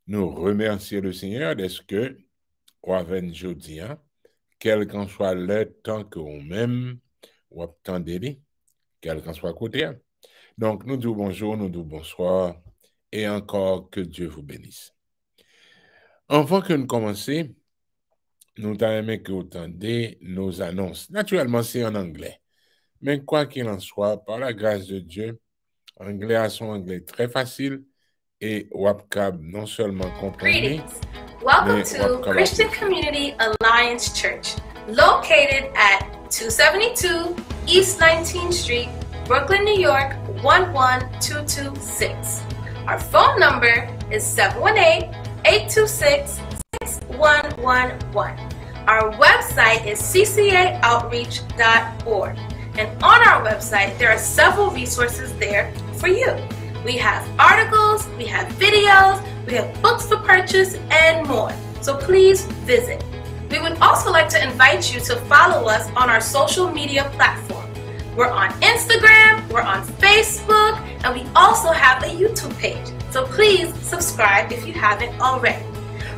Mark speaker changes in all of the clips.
Speaker 1: nous remercions le Seigneur d'est-ce que, ou avec jeudi, quel qu'en soit le temps que ou même, ou attendez, quel qu'en soit côté. Donc, nous disons bonjour, nous disons bonsoir, et encore que Dieu vous bénisse. Avant que nous commencions, nous t'aimons que vous entendez nos annonces. Naturellement, c'est en anglais. Mais quoi qu'il en soit, par la grâce de Dieu, anglais a son anglais très facile et WAPCAB non seulement comprenez.
Speaker 2: Greetings. Welcome to Christian Community Alliance Church, located at 272 East 19th Street, Brooklyn, New York, 11226. Our phone number is 718-826-6111. Our website is ccaoutreach.org. And on our website, there are several resources there for you. We have articles, we have videos, we have books for purchase, and more. So please visit. We would also like to invite you to follow us on our social media platform. We're on Instagram, we're on Facebook, and we also have a YouTube page. So please subscribe if you haven't already.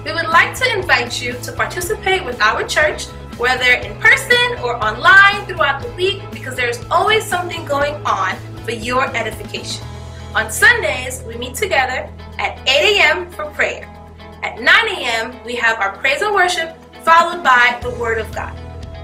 Speaker 2: We would like to invite you to participate with our church, whether in person or online throughout the week, because there's always something going on for your edification. On Sundays, we meet together at 8 a.m. for prayer. At 9 a.m., we have our praise and worship, followed by the Word of God.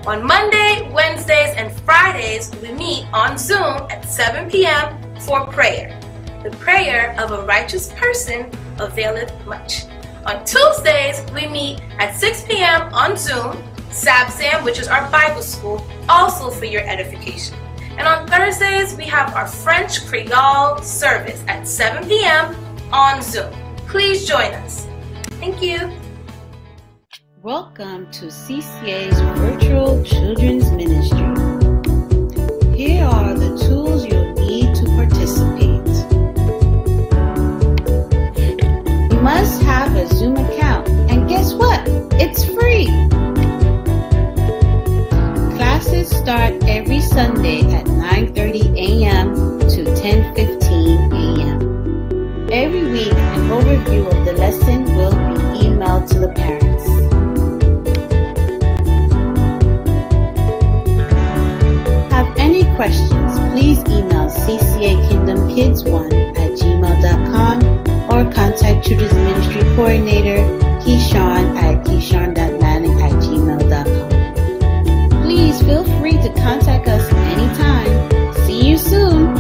Speaker 2: On Monday, Wednesdays, and Fridays, we meet on Zoom at 7 p.m. for prayer. The prayer of a righteous person availeth much. On Tuesdays, we meet at 6 p.m. on Zoom, SABZAM, which is our Bible school, also for your edification. And on Thursdays, we have our French Creole service at 7 p.m. on Zoom. Please join us. Thank you.
Speaker 3: Welcome to CCA's Virtual Children's Ministry. Here are the tools you'll need to participate. You must have a Zoom account, and guess what? It's free. Classes start every Sunday at 9:30 a.m. to 10:15 a.m. Every week, an overview of the lesson will be emailed to the parents. Have any questions, please email ccakingdomkids1@gmail.com or contact Children's Ministry Coordinator Keyshawn at keyshawn.manning@gmail.com. Please feel free to contact us anytime. See you soon.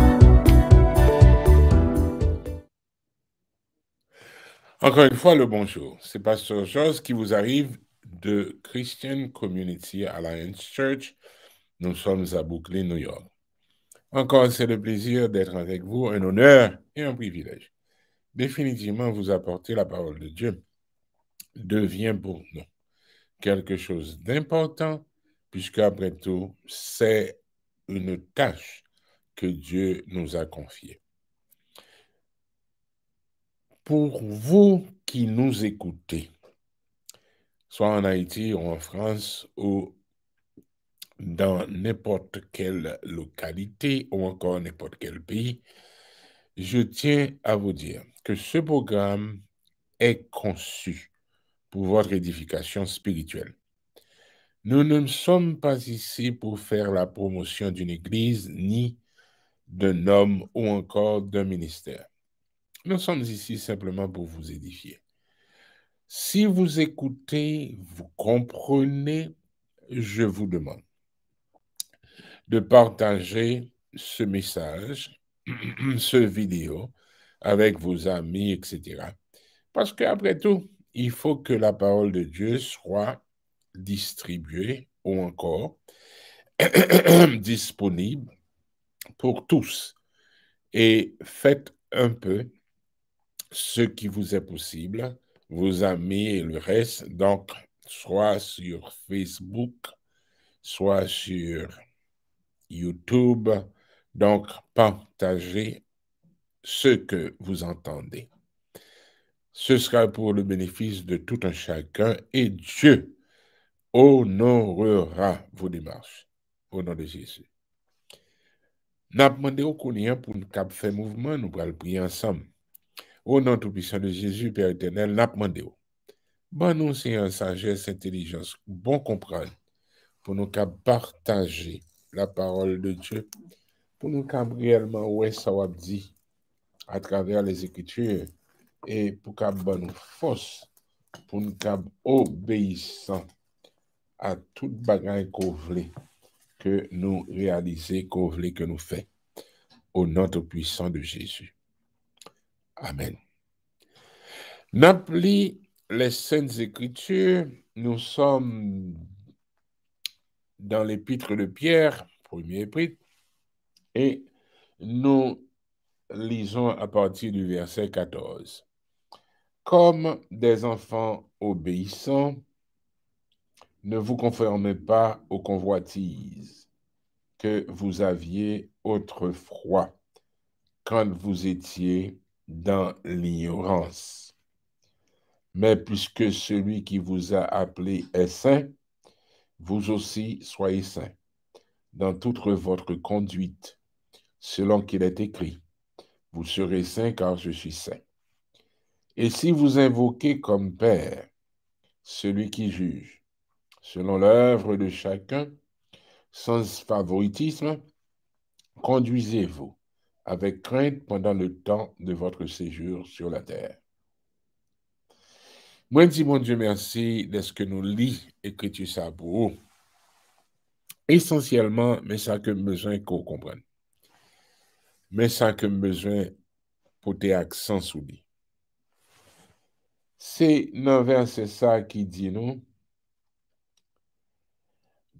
Speaker 1: Encore une fois, le bonjour. C'est Pasteur Georges qui vous arrive de Christian Community Alliance Church. Nous sommes à Brooklyn, New York. Encore, c'est le plaisir d'être avec vous, un honneur et un privilège. Définitivement, vous apporter la parole de Dieu devient pour nous quelque chose d'important, puisque après tout, c'est une tâche que Dieu nous a confiée. Pour vous qui nous écoutez, soit en Haïti ou en France ou dans n'importe quelle localité ou encore n'importe quel pays, je tiens à vous dire que ce programme est conçu pour votre édification spirituelle. Nous ne sommes pas ici pour faire la promotion d'une église, ni d'un homme ou encore d'un ministère. Nous sommes ici simplement pour vous édifier. Si vous écoutez, vous comprenez, je vous demande de partager ce message, ce vidéo avec vos amis, etc. Parce qu'après tout, il faut que la parole de Dieu soit distribuée ou encore disponible pour tous. Et faites un peu ce qui vous est possible, vos amis et le reste, donc soit sur Facebook, soit sur YouTube, donc partagez ce que vous entendez. Ce sera pour le bénéfice de tout un chacun et Dieu honorera vos démarches. Au nom de Jésus. Nous avons demandé au Kounien pour nous faire mouvement, nous allons prier ensemble. Au nom tout-puissant de Jésus, Père éternel, n'a demandé. Bon, nous, c'est en sagesse, intelligence, bon comprendre, pour nous partager la parole de Dieu, pour nous réellement, ouais, ça va dit à travers les Écritures, et pour qu'on nous force, pour nous obéissant à toute bagaille qu'on voulait que nous réaliser, qu'on voulait que nous fait. Au nom tout-puissant de Jésus. Amen. N'appli les Saintes Écritures, nous sommes dans l'épître de Pierre, premier épître, et nous lisons à partir du verset 14. Comme des enfants obéissants, ne vous conformez pas aux convoitises que vous aviez autrefois quand vous étiez dans l'ignorance. Mais puisque celui qui vous a appelé est saint, vous aussi soyez saints dans toute votre conduite, selon qu'il est écrit. Vous serez saints car je suis saint. Et si vous invoquez comme Père celui qui juge, selon l'œuvre de chacun, sans favoritisme, conduisez-vous avec crainte pendant le temps de votre séjour sur la terre. Moi, dis mon Dieu merci de ce que nous lisons Écriture ça pour vous. Essentiellement, mais ça que besoin qu'on comprenne. Mais ça que besoin pour tes accents sous lui. C'est dans verset ça qui dit nous,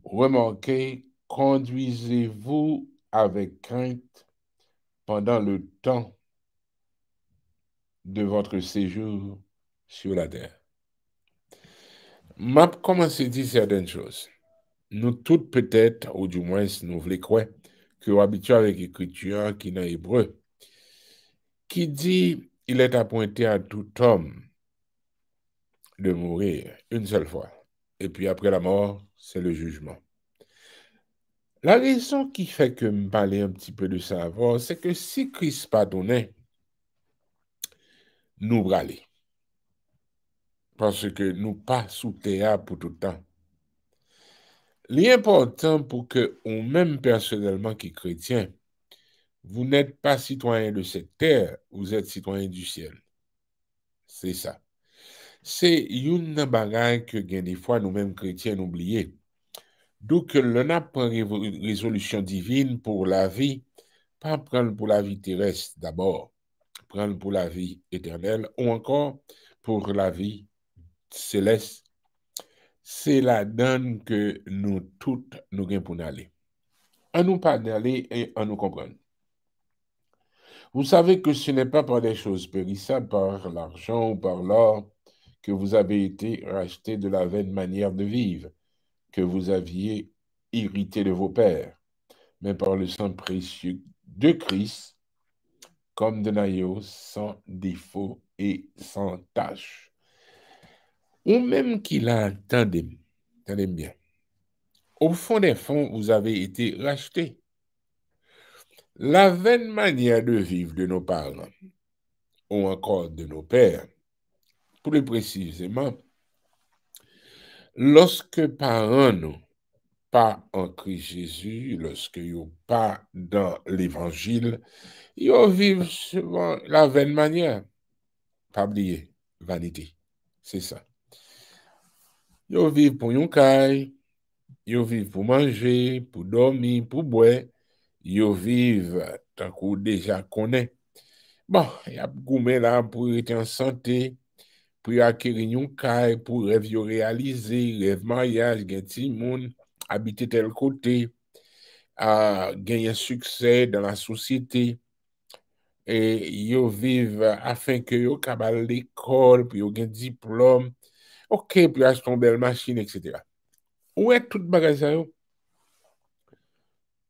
Speaker 1: remarquez, conduisez-vous avec crainte pendant le temps de votre séjour sur la terre. M'a commencé à dire certaines choses. Nous toutes peut-être, ou du moins nous voulons croire, que nous habitués avec l'écriture qui est dans l'hébreu, qui dit, il est appointé à tout homme de mourir une seule fois. Et puis après la mort, c'est le jugement. La raison qui fait que me parler un petit peu de ça avant, c'est que si Christ pardonnait, nous braler. Parce que nous pas sous terre pour tout le temps. L'important pour que, ou même personnellement qui est chrétien, vous n'êtes pas citoyen de cette terre, vous êtes citoyen du ciel. C'est ça. C'est une bagaille que des fois nous-mêmes chrétiens oublions. Donc, l'on a pris une résolution divine pour la vie, pas prendre pour la vie terrestre d'abord, prendre pour la vie éternelle ou encore pour la vie céleste. C'est la donne que nous toutes nous gagnons pour aller. À nous pas d'aller et à nous comprendre. Vous savez que ce n'est pas par des choses périssables, par l'argent ou par l'or, que vous avez été rachetés de la vaine manière de vivre que vous aviez hérité de vos pères, mais par le sang précieux de Christ, comme de l'agneau, sans défaut et sans tache. Ou même qu'il a, attendez bien, au fond des fonds, vous avez été rachetés. La vaine manière de vivre de nos parents, ou encore de nos pères, plus précisément, lorsque parents nous, pas en Christ Jésus, lorsque vous pas dans l'évangile, ils vivent souvent la vaine manière. Pas oublier, vanité. C'est ça. Ils vivent pour une caille, ils vivent pour manger, pour dormir, pour boire. Ils vivent tant qu'on déjà connaît. Bon, il y a gourmet là pour être en santé, pour acquérir une caille, pour rêve réaliser, rêve mariage, gagner monde, habiter tel côté, à gagner succès dans la société. Et ils vivent afin que ils capable l'école, puis ils gagnent diplôme, ok, puis acheter une belle machine, etc. Où est tout bagage ça?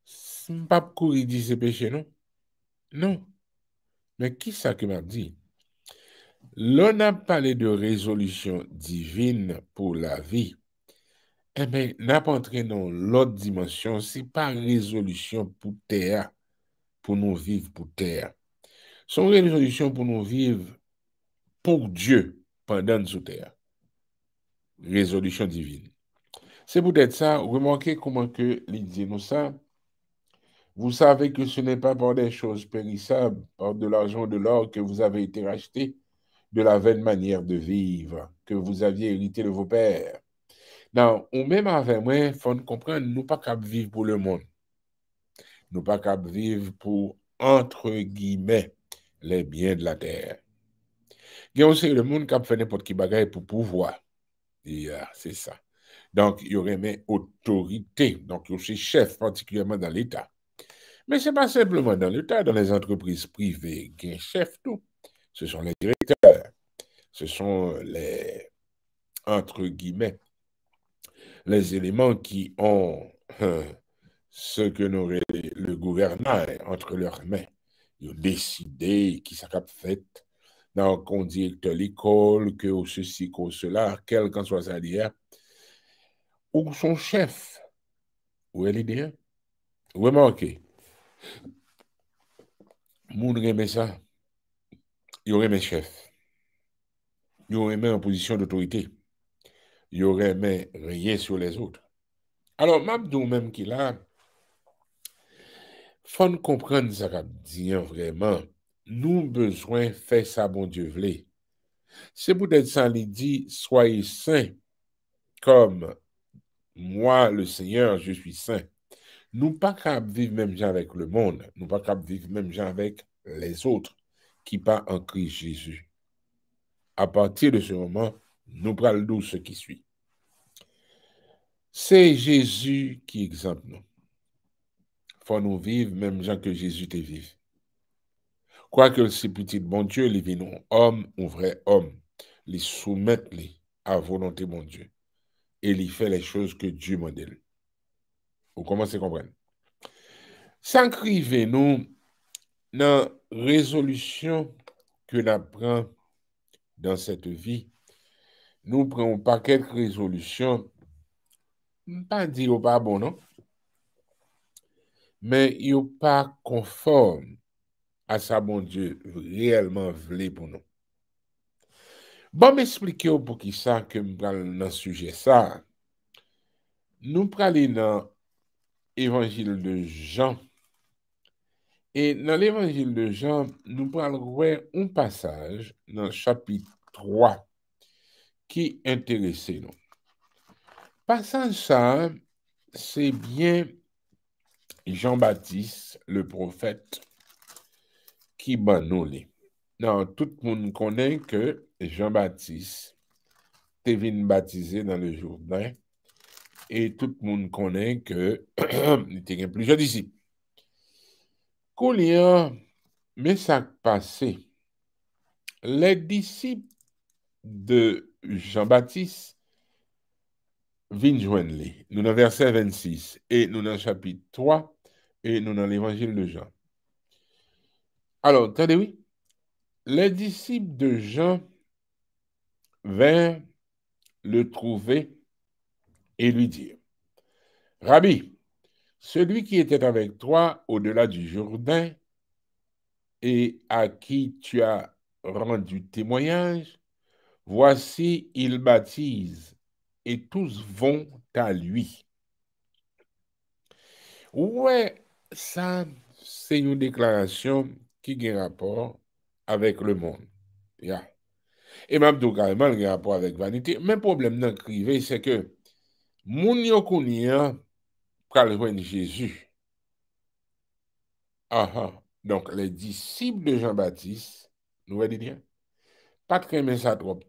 Speaker 1: C'est pas courir dire c'est péché, non? Non. Mais qui ça que m'a dit? L'on a parlé de résolution divine pour la vie. Eh bien, n'a pas entré dans l'autre dimension, c'est pas résolution pour terre, pour nous vivre pour terre. Son résolution pour nous vivre pour Dieu pendant sous terre. Résolution divine. C'est peut-être ça, remarquez comment que il dit nous ça. Vous savez que ce n'est pas par des choses périssables, par de l'argent, de l'or que vous avez été rachetés, de la vaine manière de vivre que vous aviez hérité de vos pères. Non, ou même avec moi, il faut comprendre, nous pas qu'à vivre pour le monde. Nous pas qu'à vivre pour, entre guillemets, les biens de la terre. Il y a aussi le monde qui a fait n'importe qui bagaille pour pouvoir. Et c'est ça. Donc, il y aurait même autorité. Donc, il y a aussi chef, particulièrement dans l'État. Mais ce n'est pas simplement dans l'État, dans les entreprises privées, il y a un chef tout. Ce sont les directeurs. Ce sont les, entre guillemets, les éléments qui ont ce que nous le gouvernement entre leurs mains. Ils ont décidé qui s'est fait. Donc, on directeur de l'école, que ceci, que cela, quel qu'en soit sa dire, ou son chef, où est l'idée? Remarquez, moun remet ça, il aurait mes chefs, il aurait mis en position d'autorité, il aurait mis rien sur les autres. Alors, Mabdou même qui là, faut comprendre ça qu'a dit vraiment. Nous besoin faire ça, bon Dieu voulait. C'est peut-être ça, il dit, soyez saints comme moi, le Seigneur, je suis saint. Nous pas qu'à vivre même gens avec le monde, nous pas qu'à vivre même gens avec les autres qui pas en Christ Jésus. À partir de ce moment, nous prenons ce qui suit. C'est Jésus qui exemple nous. Faut nous vivre même gens que Jésus te vive. Quoique c'est petit bon Dieu, les vinons homme ou vrai homme, les soumettre à volonté bon Dieu et il fait les choses que Dieu modèle. Vous commencez à comprendre. S'inscrivez-nous dans la résolution que nous prenons dans cette vie. Nous prenons pas quelques résolutions, pas dire pas bon, non? Mais il n'est pas conforme à ça, bon Dieu, réellement voulait pour nous. Bon, m'expliquer pour qui ça que nous parlons dans ce sujet ça. Nous parlons dans l'évangile de Jean. Et dans l'évangile de Jean, nous parlerons un passage dans le chapitre 3 qui intéresse nous. Passage ça, c'est bien Jean-Baptiste, le prophète, qui bannoulé. Non, tout le monde connaît que Jean-Baptiste était venu baptiser dans le Jourdain et tout le monde connaît que il était plusieurs disciples. Koulian, mais ça passé. Les disciples de Jean-Baptiste viennent joindre les. Nous dans verset 26 et nous dans chapitre 3 et nous dans l'évangile de Jean. Alors, attendez, oui. Les disciples de Jean vinrent le trouver et lui dire, Rabbi, celui qui était avec toi au-delà du Jourdain et à qui tu as rendu témoignage, voici, il baptise et tous vont à lui. Ouais, ça, c'est une déclaration qui a rapport avec le monde. Yeah. Et même tout carrément, il y a rapport avec vanité. Mais le problème dans le c'est que moun yo kounia pral joindre Jésus. Donc, les disciples de Jean-Baptiste, nous voyons bien, pas très bien ça trop.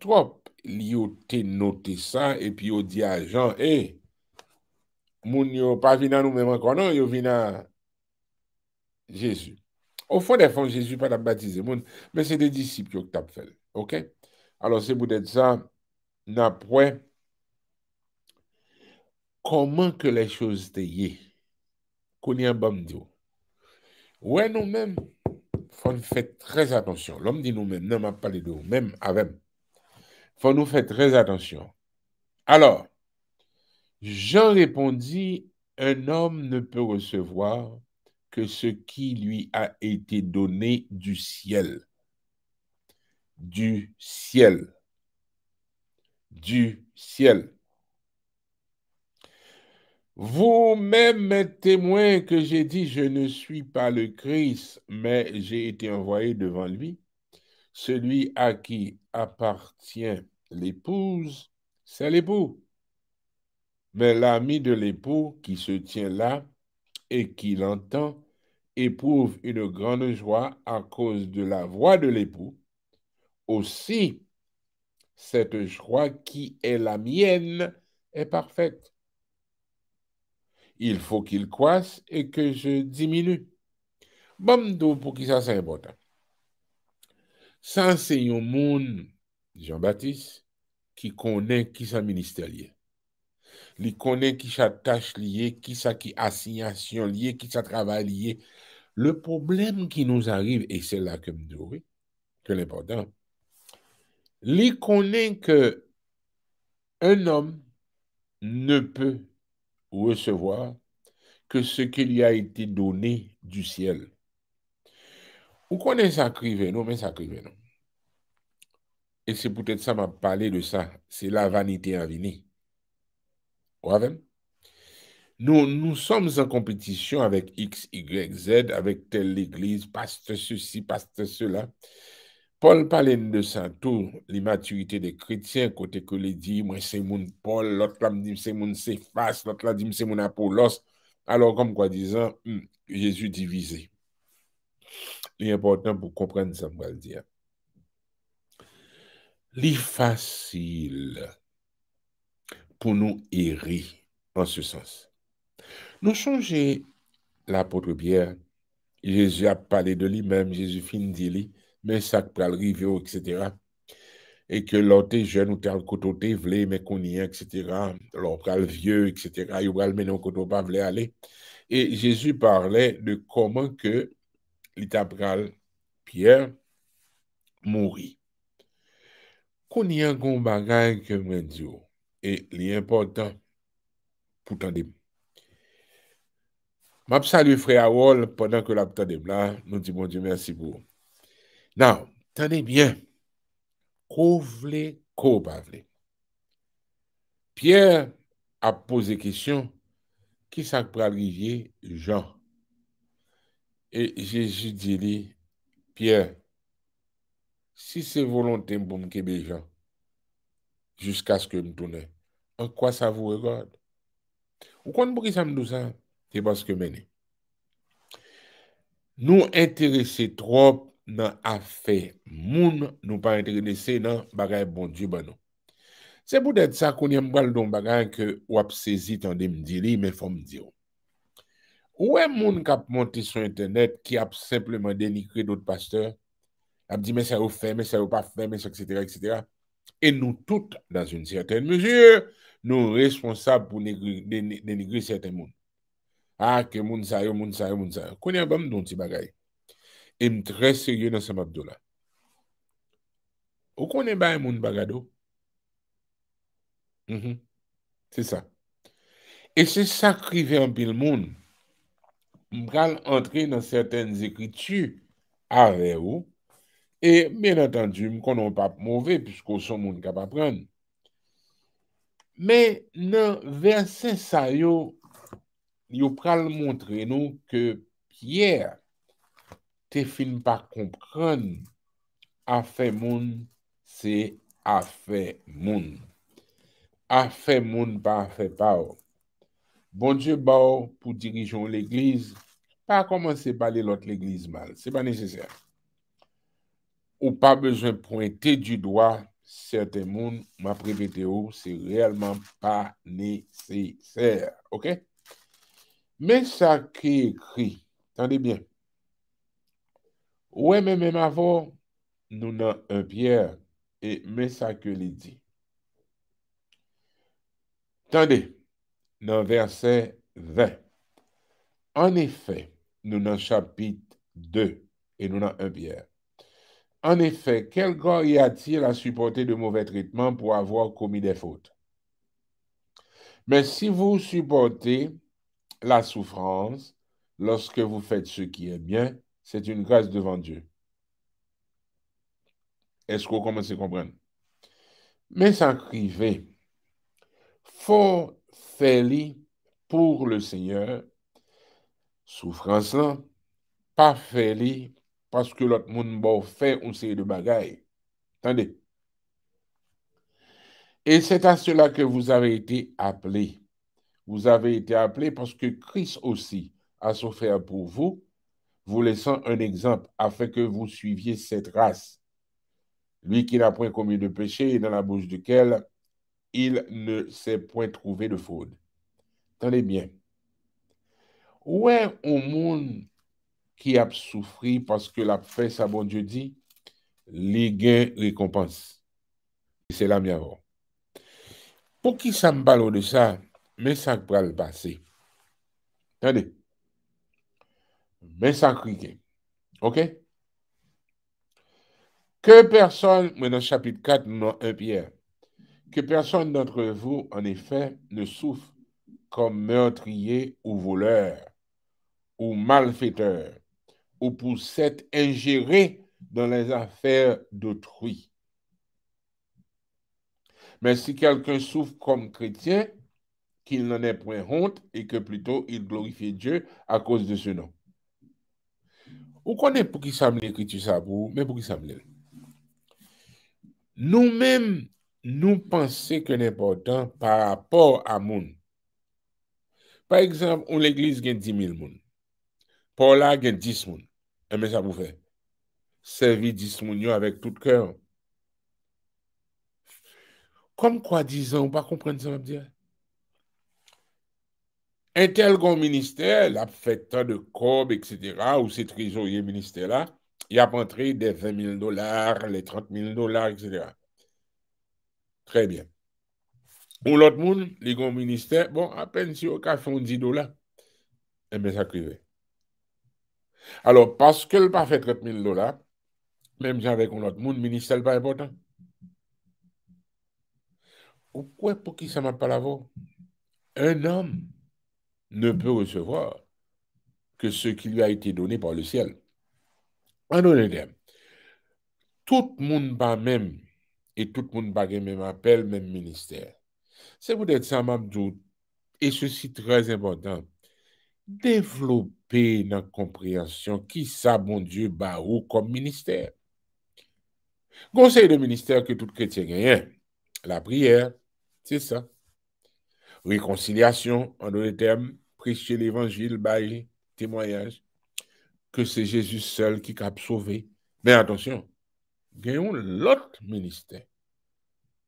Speaker 1: Ils ont noté ça et puis ils ont dit à Jean, moun yo pas vina nous même encore, non, yo vina Jésus. Au fond des fonds, Jésus pas baptisé moun, mais c'est des disciples qui ont fait. OK? Alors, c'est peut-être ça, n'après comment que les choses étaient. Qu'on y a bam dio. Ouais, nous-mêmes, faut nous faire très attention. L'homme dit nous-mêmes, non, m'a parlé de nous-mêmes, avec. Faut nous faire très attention. Alors, Jean répondit, un homme ne peut recevoir que ce qui lui a été donné du ciel. du ciel. Du ciel. Vous-même êtes témoin que j'ai dit, je ne suis pas le Christ, mais j'ai été envoyé devant lui. Celui à qui appartient l'épouse, c'est l'époux. Mais l'ami de l'époux qui se tient là et qui l'entend éprouve une grande joie à cause de la voix de l'époux. Aussi, cette joie qui est la mienne est parfaite. Il faut qu'il croisse et que je diminue. Bon, pour qui ça c'est important? Ça, c'est un monde, Jean-Baptiste, qui connaît qui sa ministère lié. Il connaît qui sa tâche liée, qui sa qui assignation liée, qui sa travail lié. Le problème qui nous arrive, et c'est là que me dis, oui, que l'important, il connaît que un homme ne peut recevoir que ce qui lui a été donné du ciel. Vous connaissez ça crivé, non, mais ça crivé, non. Et c'est peut-être ça m'a parlé de ça. C'est la vanité infinie. Vous voyez? Nous sommes en compétition avec X, Y, Z, avec telle église, pasteur ceci, pasteur cela. Paul parlait de ça, tout, l'immaturité des chrétiens, côté que les dit, moi c'est mon Paul, l'autre là me dit c'est mon Céphas, l'autre là dit c'est mon Apollos. Alors, comme quoi disant, Jésus divisé. L'important pour comprendre ça, on va le dire. L'est facile pour nous errer en ce sens. Nous changer l'apôtre Pierre, Jésus a parlé de lui-même, Jésus fin dit lui, mais ça peut arriver, etc. Et que l'autre jeune ou tel côté vle, mais qu'on y est, etc. L'autre le vieux, etc. Il va le mener au côté pas vle aller. Et Jésus parlait de comment que l'itapral Pierre mourit. Qu'on y a un bon bagage que moi dis, et l'important pour t'entendre. Je salue frère Harold pendant que l'attendez là, nous disons bon Dieu merci pour vous. Now, tenez bien. Ko vle, ko pa vle. Pierre a posé question, qui ça peut arriver Jean? Et Jésus dit, Pierre, si c'est volonté pour me kebe Jean, jusqu'à ce que me tourne, en quoi ça vous regarde? Ou quand pour qui ça me dit ça? C'est parce que mené. Nous intéresser trop dans affaire moun, nous pas intéresser dans bagay bon Dieu ben non. C'est peut-être ça qu'on aime pas le don bagay que ou ap saisi tande me dire mais faut me dire. Ouais moun k'ap monter sur internet qui a simplement dénigré d'autres pasteurs, a dit mais ça ou fait mais ça ou pas fait mais etc. etc. Et nous toutes dans une certaine mesure nous responsables pour dénigrer certains moun. Ah que moun sa yo moun sa yo moun sa yo. Connait pas me don ti bagay. Et me très sérieux dans ce mabdo là. Ou connait ba moun bagado? C'est ça. Et c'est ça qui arrive en pile monde. M'pral entrer dans certaines écritures avec vous. Et bien entendu, m'konon pas mauvais puisqu'on sont monde capable prendre. Mais dans verset ça yo pral montrer nous que Pierre te fin pas comprendre affaire monde c'est affaire monde. Affaire monde pas affaire pas. Bon Dieu bao pour diriger l'église, pas commencer par l'autre l'église mal, c'est pas nécessaire. Ou pas besoin de pointer du doigt certains monde, m'a répété c'est réellement pas nécessaire, OK? Mais ça qui est écrit, attendez bien. Ouais même avant nous dans un Pierre et mais ça que il dit. Attendez, dans verset 20. En effet, nous dans chapitre 2 et nous dans 1 Pierre. En effet, quel corps y a-t-il à supporter de mauvais traitements pour avoir commis des fautes? Mais si vous supportez la souffrance lorsque vous faites ce qui est bien, c'est une grâce devant Dieu. Est-ce qu'on commence à comprendre? Mais ça crivé, faut faire pour le Seigneur, souffrance là, pas faire parce que l'autre monde bon fait une série de bagailles. Attendez. Et c'est à cela que vous avez été appelés. Vous avez été appelés parce que Christ aussi a souffert pour vous, vous laissant un exemple afin que vous suiviez cette race. Lui qui n'a point commis de péché et dans la bouche duquel il ne s'est point trouvé de fraude. Attendez bien. Où est au monde qui a souffert parce que l'a fait sa bon Dieu dit, les gains récompense. C'est la mienne. Pour qui ça me parle de ça, mais ça va le passer. Attendez. Mais ça crique. OK? Que personne, maintenant chapitre 4, non, 1 Pierre, que personne d'entre vous, en effet, ne souffre comme meurtrier ou voleur, ou malfaiteur, ou pour s'être ingéré dans les affaires d'autrui. Mais si quelqu'un souffre comme chrétien, qu'il n'en ait point honte et que plutôt il glorifie Dieu à cause de ce nom. Vous connaissez pour qui ça me l'écriture ça pour, mais pour qui ça me l'est. Nous-mêmes, nous pensons que c'est important par rapport à monde. Par exemple, on l'église gagne 10 000 moun. Pour là, gagne 10 moun. Mais ça vous fait. Servir 10 moun avec tout cœur. Comme quoi, disons, on pas comprendre ça, on va dire. Un tel grand ministère, il a fait tant de cob, etc., ou ces trésoriers ministère là, il a entré des 20 000 dollars, les 30 000 dollars, etc. Très bien. Ou l'autre monde, les grands ministères, bon, à peine si on a fait 10 dollars, eh bien, ça crivait. Alors, parce qu'elle n'a pas fait 30 000 dollars, même si avec un autre monde, le ministère n'est pas important. Pourquoi, pour qui ça m'a pas l'avant? Un homme ne peut recevoir que ce qui lui a été donné par le ciel. En d'autres termes, tout le monde pas même, et tout le monde pas même appel, même ministère. C'est peut-être ça, Mabdou, et ceci très important. Développer notre compréhension qui ça, bon Dieu, barou comme ministère. Conseil de ministère que tout chrétien gagne. La prière, c'est ça. Réconciliation, en d'autres termes, prêcher l'évangile, bailler, témoignage, que c'est Jésus seul qui a sauvé. Mais attention, gagnons l'autre ministère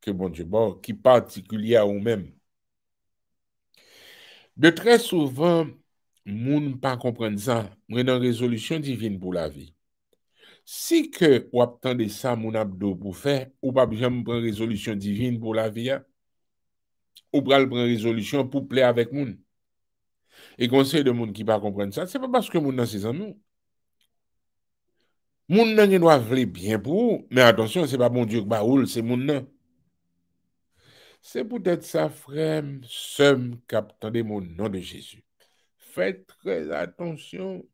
Speaker 1: que bon Dieu, bon, qui est particulier à vous-même. De très souvent, moun pas comprendre ça, mais dans résolution divine pour la vie. Si que ou attendez ça mon abdo pour faire, ou pas jamais prendre résolution divine pour la vie, ou pral prendre résolution pour plaire avec moun. Et conseil de moun qui pas comprendre ça, c'est pas parce que moun dans ses amis. Moun nan doit vle bien pour vous, mais attention, c'est pas bon Dieu qui baoul, c'est moun nan. C'est peut-être ça, frère, seul qui attendez mon nom de Jésus. Faites très attention.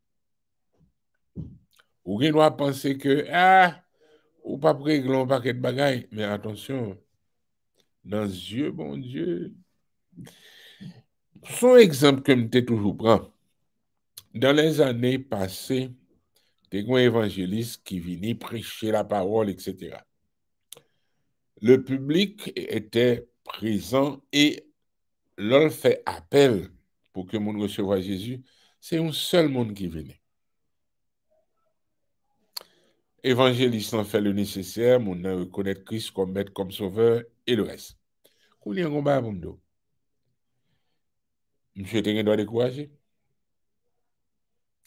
Speaker 1: Ou gen doit penser que, ou pas régler un paquet de bagailles, mais attention, dans Dieu, bon Dieu. Son exemple que je toujours prend. Dans les années passées, des grands évangélistes qui venaient prêcher la parole, etc. Le public était présent et l'on fait appel pour que le monde reçoive Jésus. C'est un seul monde qui venait. Évangéliste en fait le nécessaire, mon reconnaître Christ comme maître, comme sauveur et le reste. Qu'on y a un combat pour nous. Monsieur Tengen doit décourager.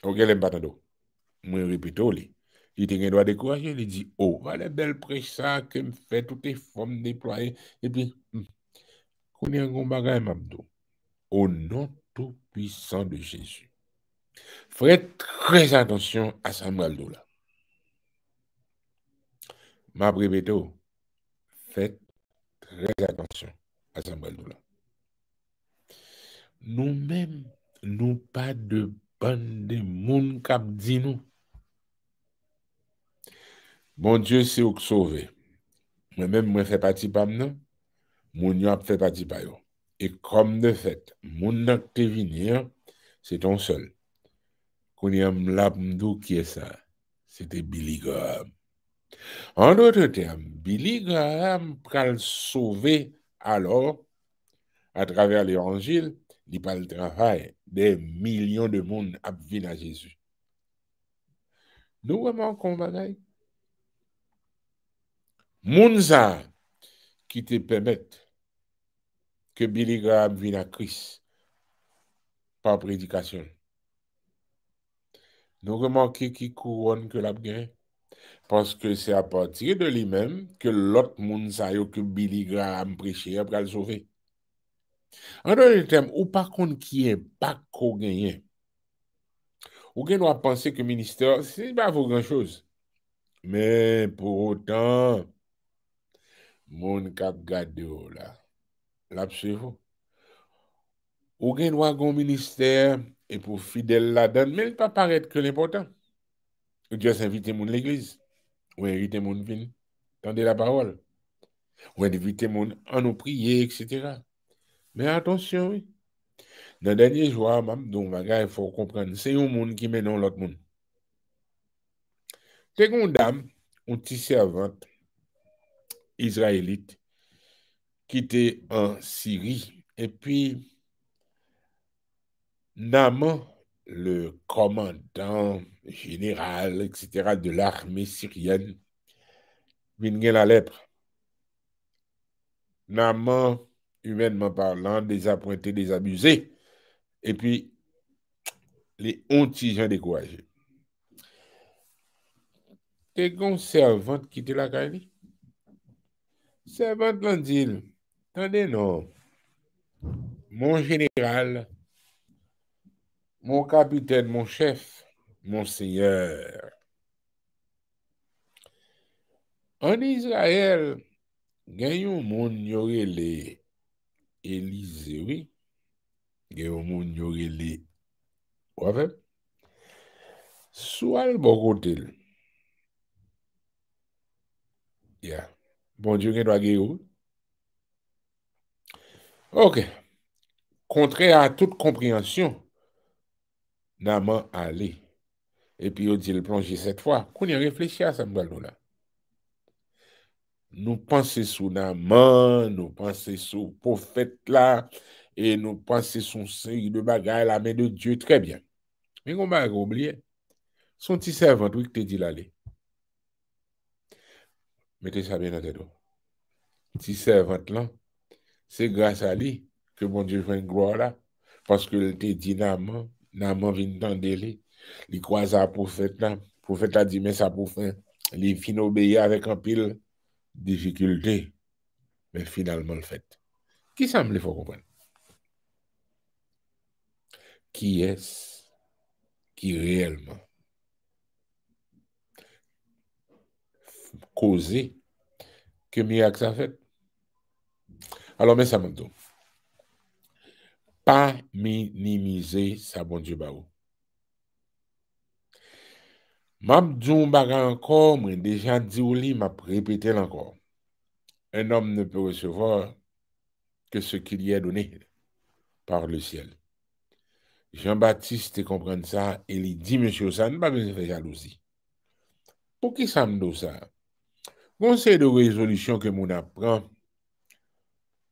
Speaker 1: Ok, l'aime pas tant. Moi, répète, il Tengen doit décourager. Il dit, oh, voilà belle prêche ça, que me fait toutes les formes déployées. Et puis, qu'on y a un combat, Mabdo. Au nom tout puissant de Jésus. Faites très attention à Samuel Doula. Ma breveto, faites très attention à Samuel Doula. Nous-mêmes, nous pas de bande de monde qui dit nous. Bon Dieu, c'est ou sauver. Moi-même, moi, fais partie pas non. Mon yo a fait partie pa yo. Et comme de fait, mon nak te venir, c'est ton seul. Qu'on y a m'lapmdou qui est ça. C'était Billy Graham. En d'autres termes, Billy Graham pral sauver alors, à travers l'évangile, il parle travail des millions de monde à venir à Jésus. Nous vraiment qu'on bagaille. Moun ça qui te permettent que Billy Graham vienne à Christ par prédication. Nous remarquons qui couronne que l'a gagné. Parce que c'est à partir de lui-même que l'autre monde sa yo que Billy Graham prêchait après le sauver. En d'autres termes, ou par contre qui est pas qu'on gagne. Ou qu'on doit penser que le ministère, c'est pas pour grand-chose. Mais pour autant, mon cap gade là, l'absolu. Ou qu'on doit un ministère et pour fidèle là-dedans, mais il pas paraître que l'important. Ou Dieu s'invite mon l'église. Ou inviter mon vin. Tendez la parole. Ou inviter mon à nous prier, etc. Mais attention, oui. Dans le dernier jour, il faut comprendre, c'est un monde qui mène l'autre monde. C'est une dame, une petite servante israélite qui était en Syrie. Et puis, Naaman, le commandant général, etc., de l'armée syrienne, vient la lèpre. Naaman, humainement parlant, désappointé, désabusé. Et puis, les gens découragés. C'est une servante qui était la caille. Servante l'en dit, attendez non, mon général, mon capitaine, mon chef, mon seigneur. En Israël, il y a un monde qui aurait les Élysée, oui. Il y a un monde qui aurait les... Ouais, soit le bon côté. Yeah. Bon Dieu, il doit gagner. Ok. Contraire à toute compréhension, Naaman allé. Et puis, il dit le plonger cette fois. Qu'on y réfléchit à ça, là. Nous pensons sur Naaman, nous pensons sur le prophète là, et nous pensons sur une série de bagages, la main de Dieu, très bien. Mais on va oublier. Son petit servant, oui, qui te dit l'aller. Mettez ça bien dans tête. Petit servant là, c'est grâce à lui que bon Dieu fait une gloire là. Parce que il te dit Naaman, Naaman vient d'entendre lui. Il croise à prophète là. Le prophète a dit, mais ça pour faire. Il finit obéir avec un pile difficulté. Mais finalement, le fait. Qui semble, il faut comprendre. Qui est-ce qui réellement causé que miracle a fait? Alors, mais ça m'a dit, pas minimiser sa bon Dieu ba ou. M'a dit encore, mais déjà dit ou li, m'a répété encore. Un homme ne peut recevoir que ce qu'il y est donné par le ciel. Jean-Baptiste comprend ça et il dit, monsieur, ça ne va pas besoin de faire jalousie. Pour qui ça me dit ça? Conseil de résolution que mon apprend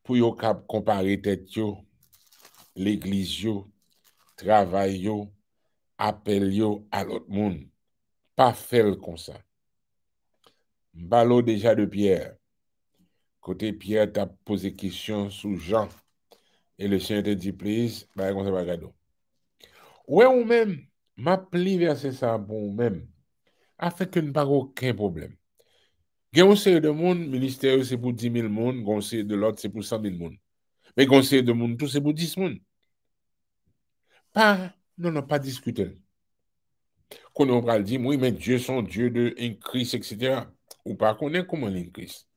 Speaker 1: pour yo comparer tête yo, l'église yo, travail yo, appel yo à l'autre monde. Pas faire comme ça. Ballot déjà de Pierre. Côté Pierre t'a posé question sur Jean. Et le Seigneur te dit, please, bah, comme ça va gado. Ouais, ou même, m'appli verset ça pour ou même. Afin que nous pas aucun problème. Conseil de monde, ministère, c'est pour 10 000 monde, conseil de l'autre, c'est pour 100 000 monde. Mais conseil de monde, tout, c'est pour 10 monde. Pas, non, pas discuter. Quand on va dire, oui, mais Dieu son Dieu de Christ, etc. Ou pas connaître comment il Christ.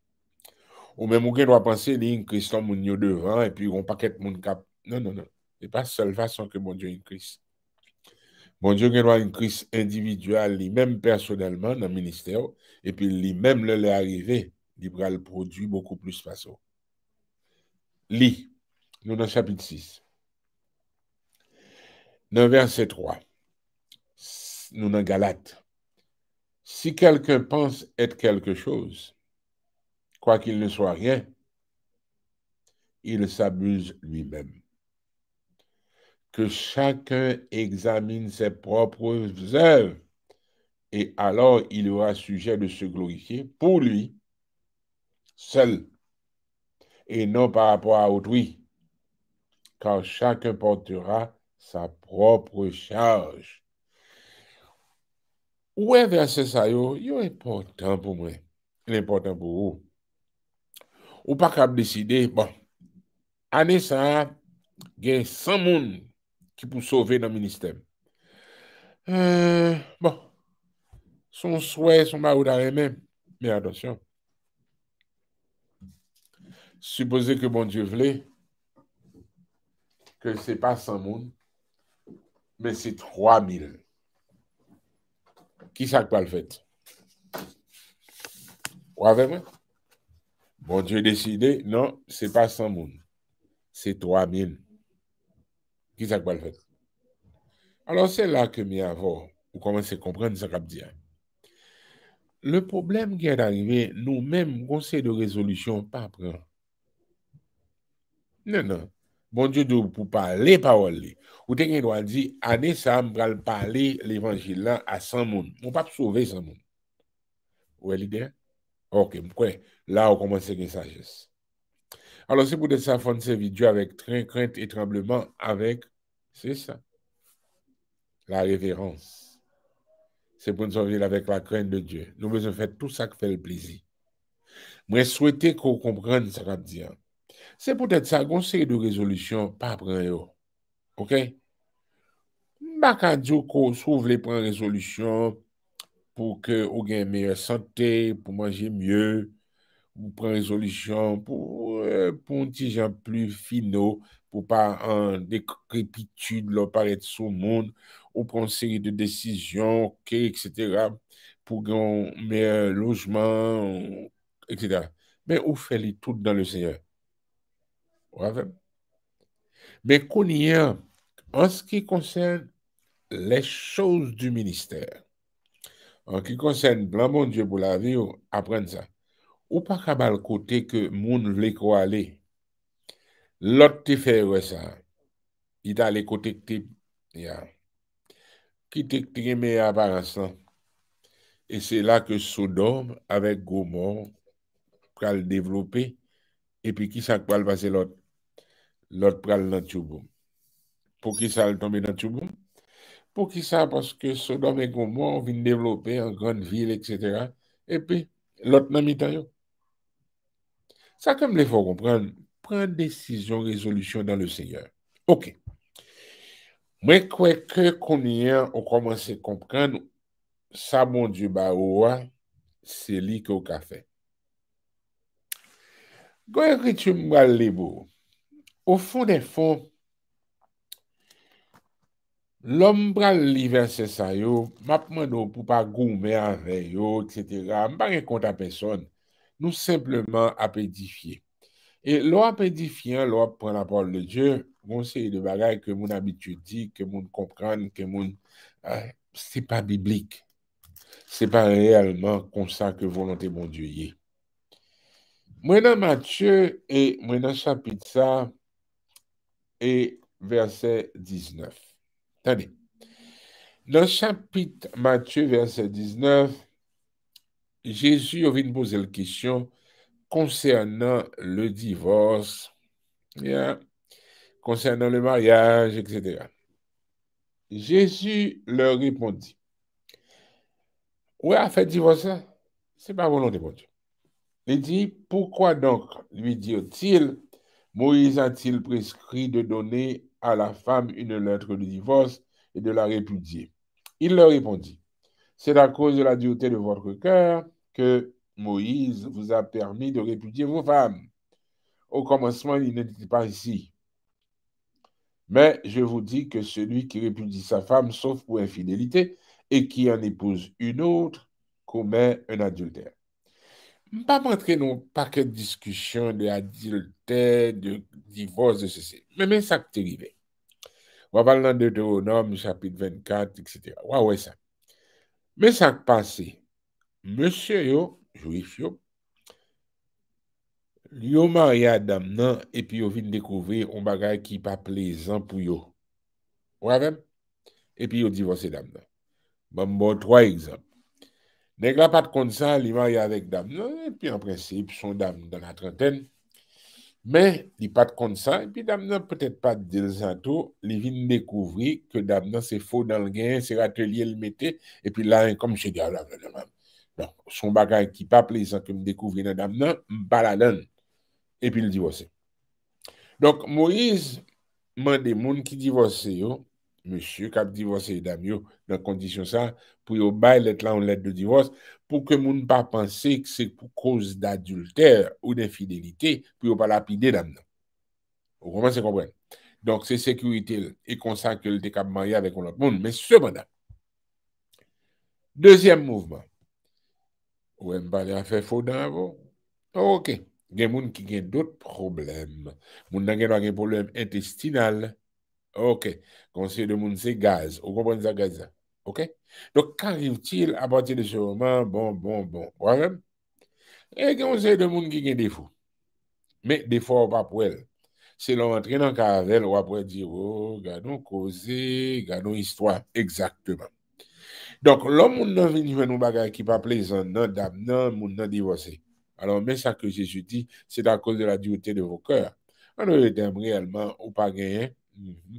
Speaker 1: Ou même, on doit penser, il Christ, on est devant, et puis on paquet de monde cap. Non. C'est pas la seule façon que mon Dieu est Christ. Bon Dieu a une crise individuelle, lui-même personnellement dans le ministère, et puis lui-même, là, est arrivé, il va le produit beaucoup plus façon. Lis, nous dans le chapitre 6. Dans verset 3, nous dans Galates. Si quelqu'un pense être quelque chose, quoi qu'il ne soit rien, il s'abuse lui-même. Que chacun examine ses propres œuvres, et alors il aura sujet de se glorifier pour lui seul, et non par rapport à autrui, car chacun portera sa propre charge. Où est verset ça, yo important pour moi, important pour vous. Ou pas qu'à décider, bon, année ça, il y a 100 personnes qui pour sauver dans le ministère. Bon, son souhait, son baroud à même, mais attention. Supposez que bon Dieu voulait que ce n'est pas 100 personnes, mais c'est 3000. Qui ça va le fait? Ou avec moi? Bon Dieu décidé, non, ce n'est pas 100 personnes, c'est 3000. Qui ça va le fait? Alors c'est là que mi avons, vous commencez à comprendre ce qu'on dit. Le problème qui est arrivé, nous-mêmes, conseil de résolution, pas prendre. Non, non. Bon Dieu, pour parler parole. Ou t'es qu'il doit dire, année ça, me parler l'évangile là à 100 personnes. On ne peut pas sauver 100 personnes. Où est l'idée? Ok, là, on commence avec une sagesse. Alors, c'est pour ça qu'on se vidéo avec crainte et tremblement, avec, c'est ça, la révérence. C'est pour nous sauver avec la crainte de Dieu. Nous devons faire tout ça qui fait le plaisir. Moi, souhaiter qu'on comprenne ce qu'on dit. C'est peut-être ça, qu'on série de résolution, pas prendre. OK? Pas dire qu'on s'ouvre les prendre résolution pour que vous ayez une meilleure santé, pour manger mieux, vous prenez résolution pour un petit gens plus finaux, pour pas en décrépitude, leur paraître sous le monde, ou prendre une série de décisions, OK, etc., pour un meilleur logement, etc. Mais vous faites tout dans le Seigneur. Ouais. Mais qu'on y a, en ce qui concerne les choses du ministère, en ce qui concerne blanc bon Dieu pour la vie, apprendre ça. Ou pas qu'à le côté que moun vle ko aller. L'autre te fait ça. Il t'a les côté que qui te mais apparence. Et c'est là que Sodome avec Gomorrhe pral développer et puis qui ça pral passer l'autre pral dans Tchouboum. Pour qui ça tombe dans Tchouboum? Pour qui ça? Parce que Sodome et Gomorrhe viennent développer en grande ville, etc. Et puis, l'autre n'a mis temps. Ça, comme il faut comprendre, prendre décision, résolution dans le Seigneur. OK. Moi, quoi que qu'on y a, on commence à comprendre, ça, mon Dieu, bah, c'est lui qui a fait. Quand tu me les beaux, au fond des fonds, l'homme pral li verset ça yo, m'a demandé pour pas goumer avec yo, etc. M'pas rien contre à personne. Nous simplement à édifier. Et l'on a édifié, l'on prend la parole de Dieu, on sait de bagages que mon habitude dit, que mon comprenne, que mon c'est pas biblique. C'est pas réellement comme ça que volonté mon Dieu y est. Moi dans Matthieu et moi dans chapitre ça et verset 19. Attendez. Dans le chapitre Matthieu, verset 19, Jésus vient poser la question concernant le divorce, concernant le mariage, etc. Jésus leur répondit, ouais, à fait divorce, c'est pas volonté de Dieu. Il dit, pourquoi donc, lui dit-il, Moïse a-t-il prescrit de donner à la femme une lettre de divorce et de la répudier? Il leur répondit, c'est à cause de la dureté de votre cœur que Moïse vous a permis de répudier vos femmes. Au commencement, il n'était pas ici. Mais je vous dis que celui qui répudie sa femme, sauf pour infidélité, et qui en épouse une autre, commet un adultère. Je ne vais pas rentrer dans un paquet de discussions d'adultère, de divorce, de ceci. Mais ça qui est arrivé. On va parler dans Deutéronome, chapitre 24, etc. Ouais, ça. Mais ça qui passe, monsieur yo, juif yo, yo marié Adam nan, et puis yo vient découvrir un bagage qui pas plaisant pour yo. Ouais, et puis yo divorcé Adam nan. Bon, 3 exemples. Nèg la pas de compte ça, il marié avec dame nan, et puis en principe, son dame dans la trentaine. Mais il pas de compte ça, et puis dame nan peut-être pas de ça tout, il vient découvrir que dame nan c'est faux dans le gain, c'est atelier le mettait, et puis là, comme je dis, non, son bagage qui pas plaisant que me découvrir dans dame nan, pas la donne, et puis il divorce. Donc Moïse m'a des gens qui divorcent, monsieur qui a divorcé dame yo, dans condition ça, pour yo bail lettre là en lettre de divorce, pour que moun pas penser que c'est pour cause d'adultère ou d'infidélité, pour yo pas lapider dame. Vous commencez à comprendre? Donc, c'est sécurité et comme ça que le décap marié avec un autre monde. Mais cependant, deuxième mouvement. Ou même pas à faire faux dans vous. OK. Il y a des gens qui ont d'autres problèmes. Moun nan gen un problème intestinal. OK. Conseil de moun c'est gaz. Vous comprenez ça gaz? OK? Donc, qu'arrive-t-il à partir de ce moment? Bon. Ouais. Et il y a de gens qui ont des défauts. Mais des fois, pas pour elle. C'est l'entrée dans le caravel, ou après dire, oh, gardons causer, gardons histoire, exactement. Donc, l'homme, on a venu faire nos bagages qui pas plaisant, non, dame, non, mon non divorcé. Alors, mais ça que Jésus dit, c'est à cause de la dureté de vos cœurs. On ne t'aime réellement, ou pas gagner,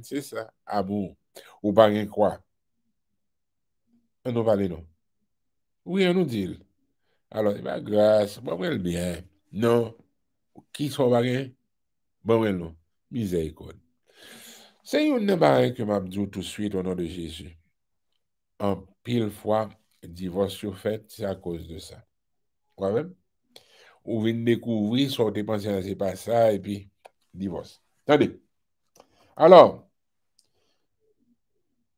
Speaker 1: c'est ça, amour, ou pas gagner quoi. On nous parle, non. Oui, on nous dit. Alors, bah, grâce, bon, well, bien. Non, qui sont gagner? Bon, well, non. Miséricorde. C'est une démarche que m'a dit tout de suite au nom de Jésus. En pile fois, divorce fait, c'est à cause de ça. Quoi même? Ou venez découvrir, soit vous pensez c'est pas ça, et puis divorce. Attendez. Alors,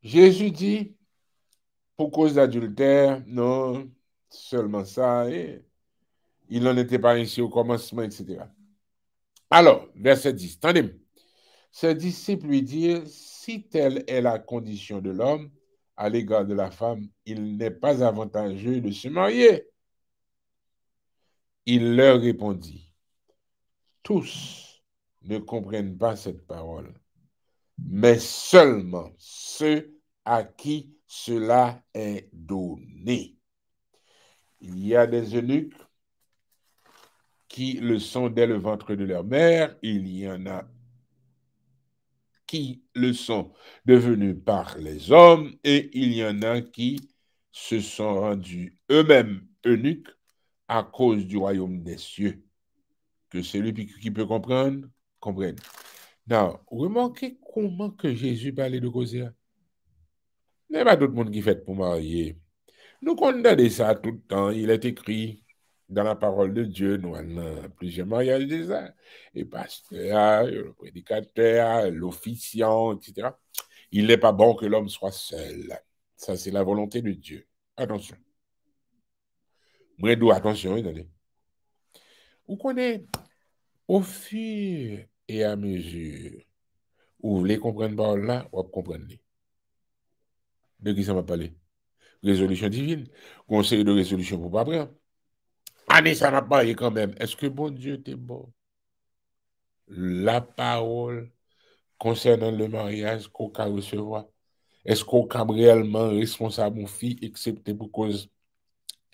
Speaker 1: Jésus dit, pour cause d'adultère, non, seulement ça, et il n'en était pas ainsi au commencement, etc. Alors, verset 10, attendez. Ses disciples lui dirent, si telle est la condition de l'homme à l'égard de la femme, il n'est pas avantageux de se marier. Il leur répondit, tous ne comprennent pas cette parole, mais seulement ceux à qui cela est donné. Il y a des eunuques qui le sont dès le ventre de leur mère, il y en a qui le sont devenus par les hommes, et il y en a qui se sont rendus eux-mêmes eunuques à cause du royaume des cieux. Que celui qui peut comprendre, comprenne. Non, remarquez comment que Jésus parlait de causer. Il n'y a pas d'autre monde qui fait pour marier. Nous condamnons ça tout le temps. Il est écrit dans la parole de Dieu, nous avons plusieurs mariages déjà. Et pasteur, le prédicateur, l'officiant, etc. Il n'est pas bon que l'homme soit seul. Ça, c'est la volonté de Dieu. Attention. Moi, attention, attendez. Vous connaissez, au fur et à mesure où vous voulez comprendre par là, vous comprenez. De qui ça m'a parlé? Résolution divine. Conseil de résolution pour pas prendre. Année, ça m'a parlé quand même. Est-ce que bon Dieu t'est bon? La parole concernant le mariage qu'on peut recevoir. Est-ce qu'on est réellement responsable mon fille, excepté pour cause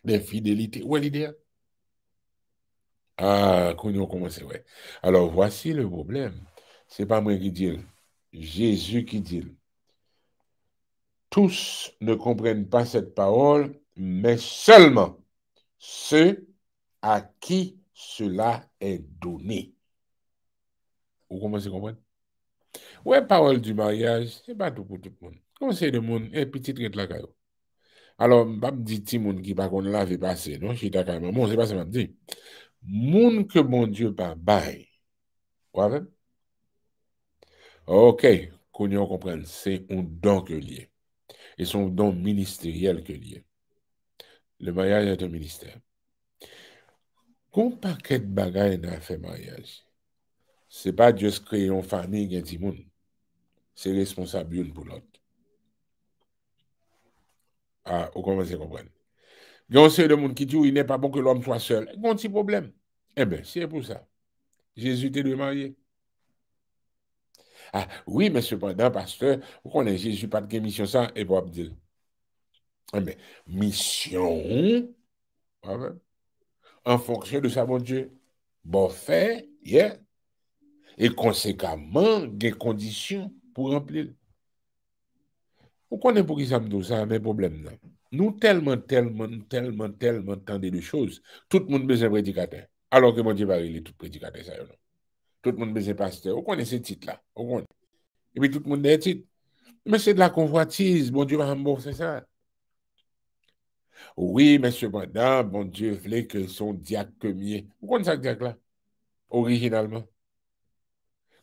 Speaker 1: d'infidélité? Où est l'idée? Ah, qu'on y a commencé, ouais. Alors, voici le problème. C'est pas moi qui dis, Jésus qui dit. Tous ne comprennent pas cette parole, mais seulement ceux à qui cela est donné. Vous commencez à comprendre? Ouais, parole du mariage, c'est pas tout pour tout le monde. Conseil de monde, et petit trait la caillou. Alors, je ne dis pas monde qui ne peut pas laver passer, non? Je suis d'accord, bon, c'est pas ça que je dis. Monde que mon Dieu pas bail. Ouais, OK. qu'on y comprenne, c'est un don que lié. Et son don ministériel que lié. Le mariage est un ministère. Qu'on paquet de bagaille dans fait mariage. C'est pas juste créer une famille et un petit monde. C'est responsable une pour l'autre. Ah, vous commencez à comprendre. Il y a aussi des gens qui disent qu'il n'est pas bon que l'homme soit seul. Il y a un petit problème. Eh bien, c'est pour ça. Jésus était de marier. Ah, oui, mais cependant, pasteur, vous connaissez Jésus, pas de mission ça, et pas dire. Eh bien, mission, en fonction de sa bon Dieu. Bon fait, yeah. Et conséquemment, des conditions pour remplir. Vous connaissez pour qui ça me dit ça, mais problème là. Nous tellement tendez de choses. Tout le monde besoin de prédicateur. Alors que mon Dieu va régler tout prédicateur ça. Non? Tout le monde besoin de pasteur. Vous connaissez ces titres là. Et puis tout le monde a des titres. Mais c'est de la convoitise. Mon Dieu va rembourser ça. Oui, mais cependant, bon Dieu voulait que son diacre premier. Vous connaissez ça diacre là? Originalement.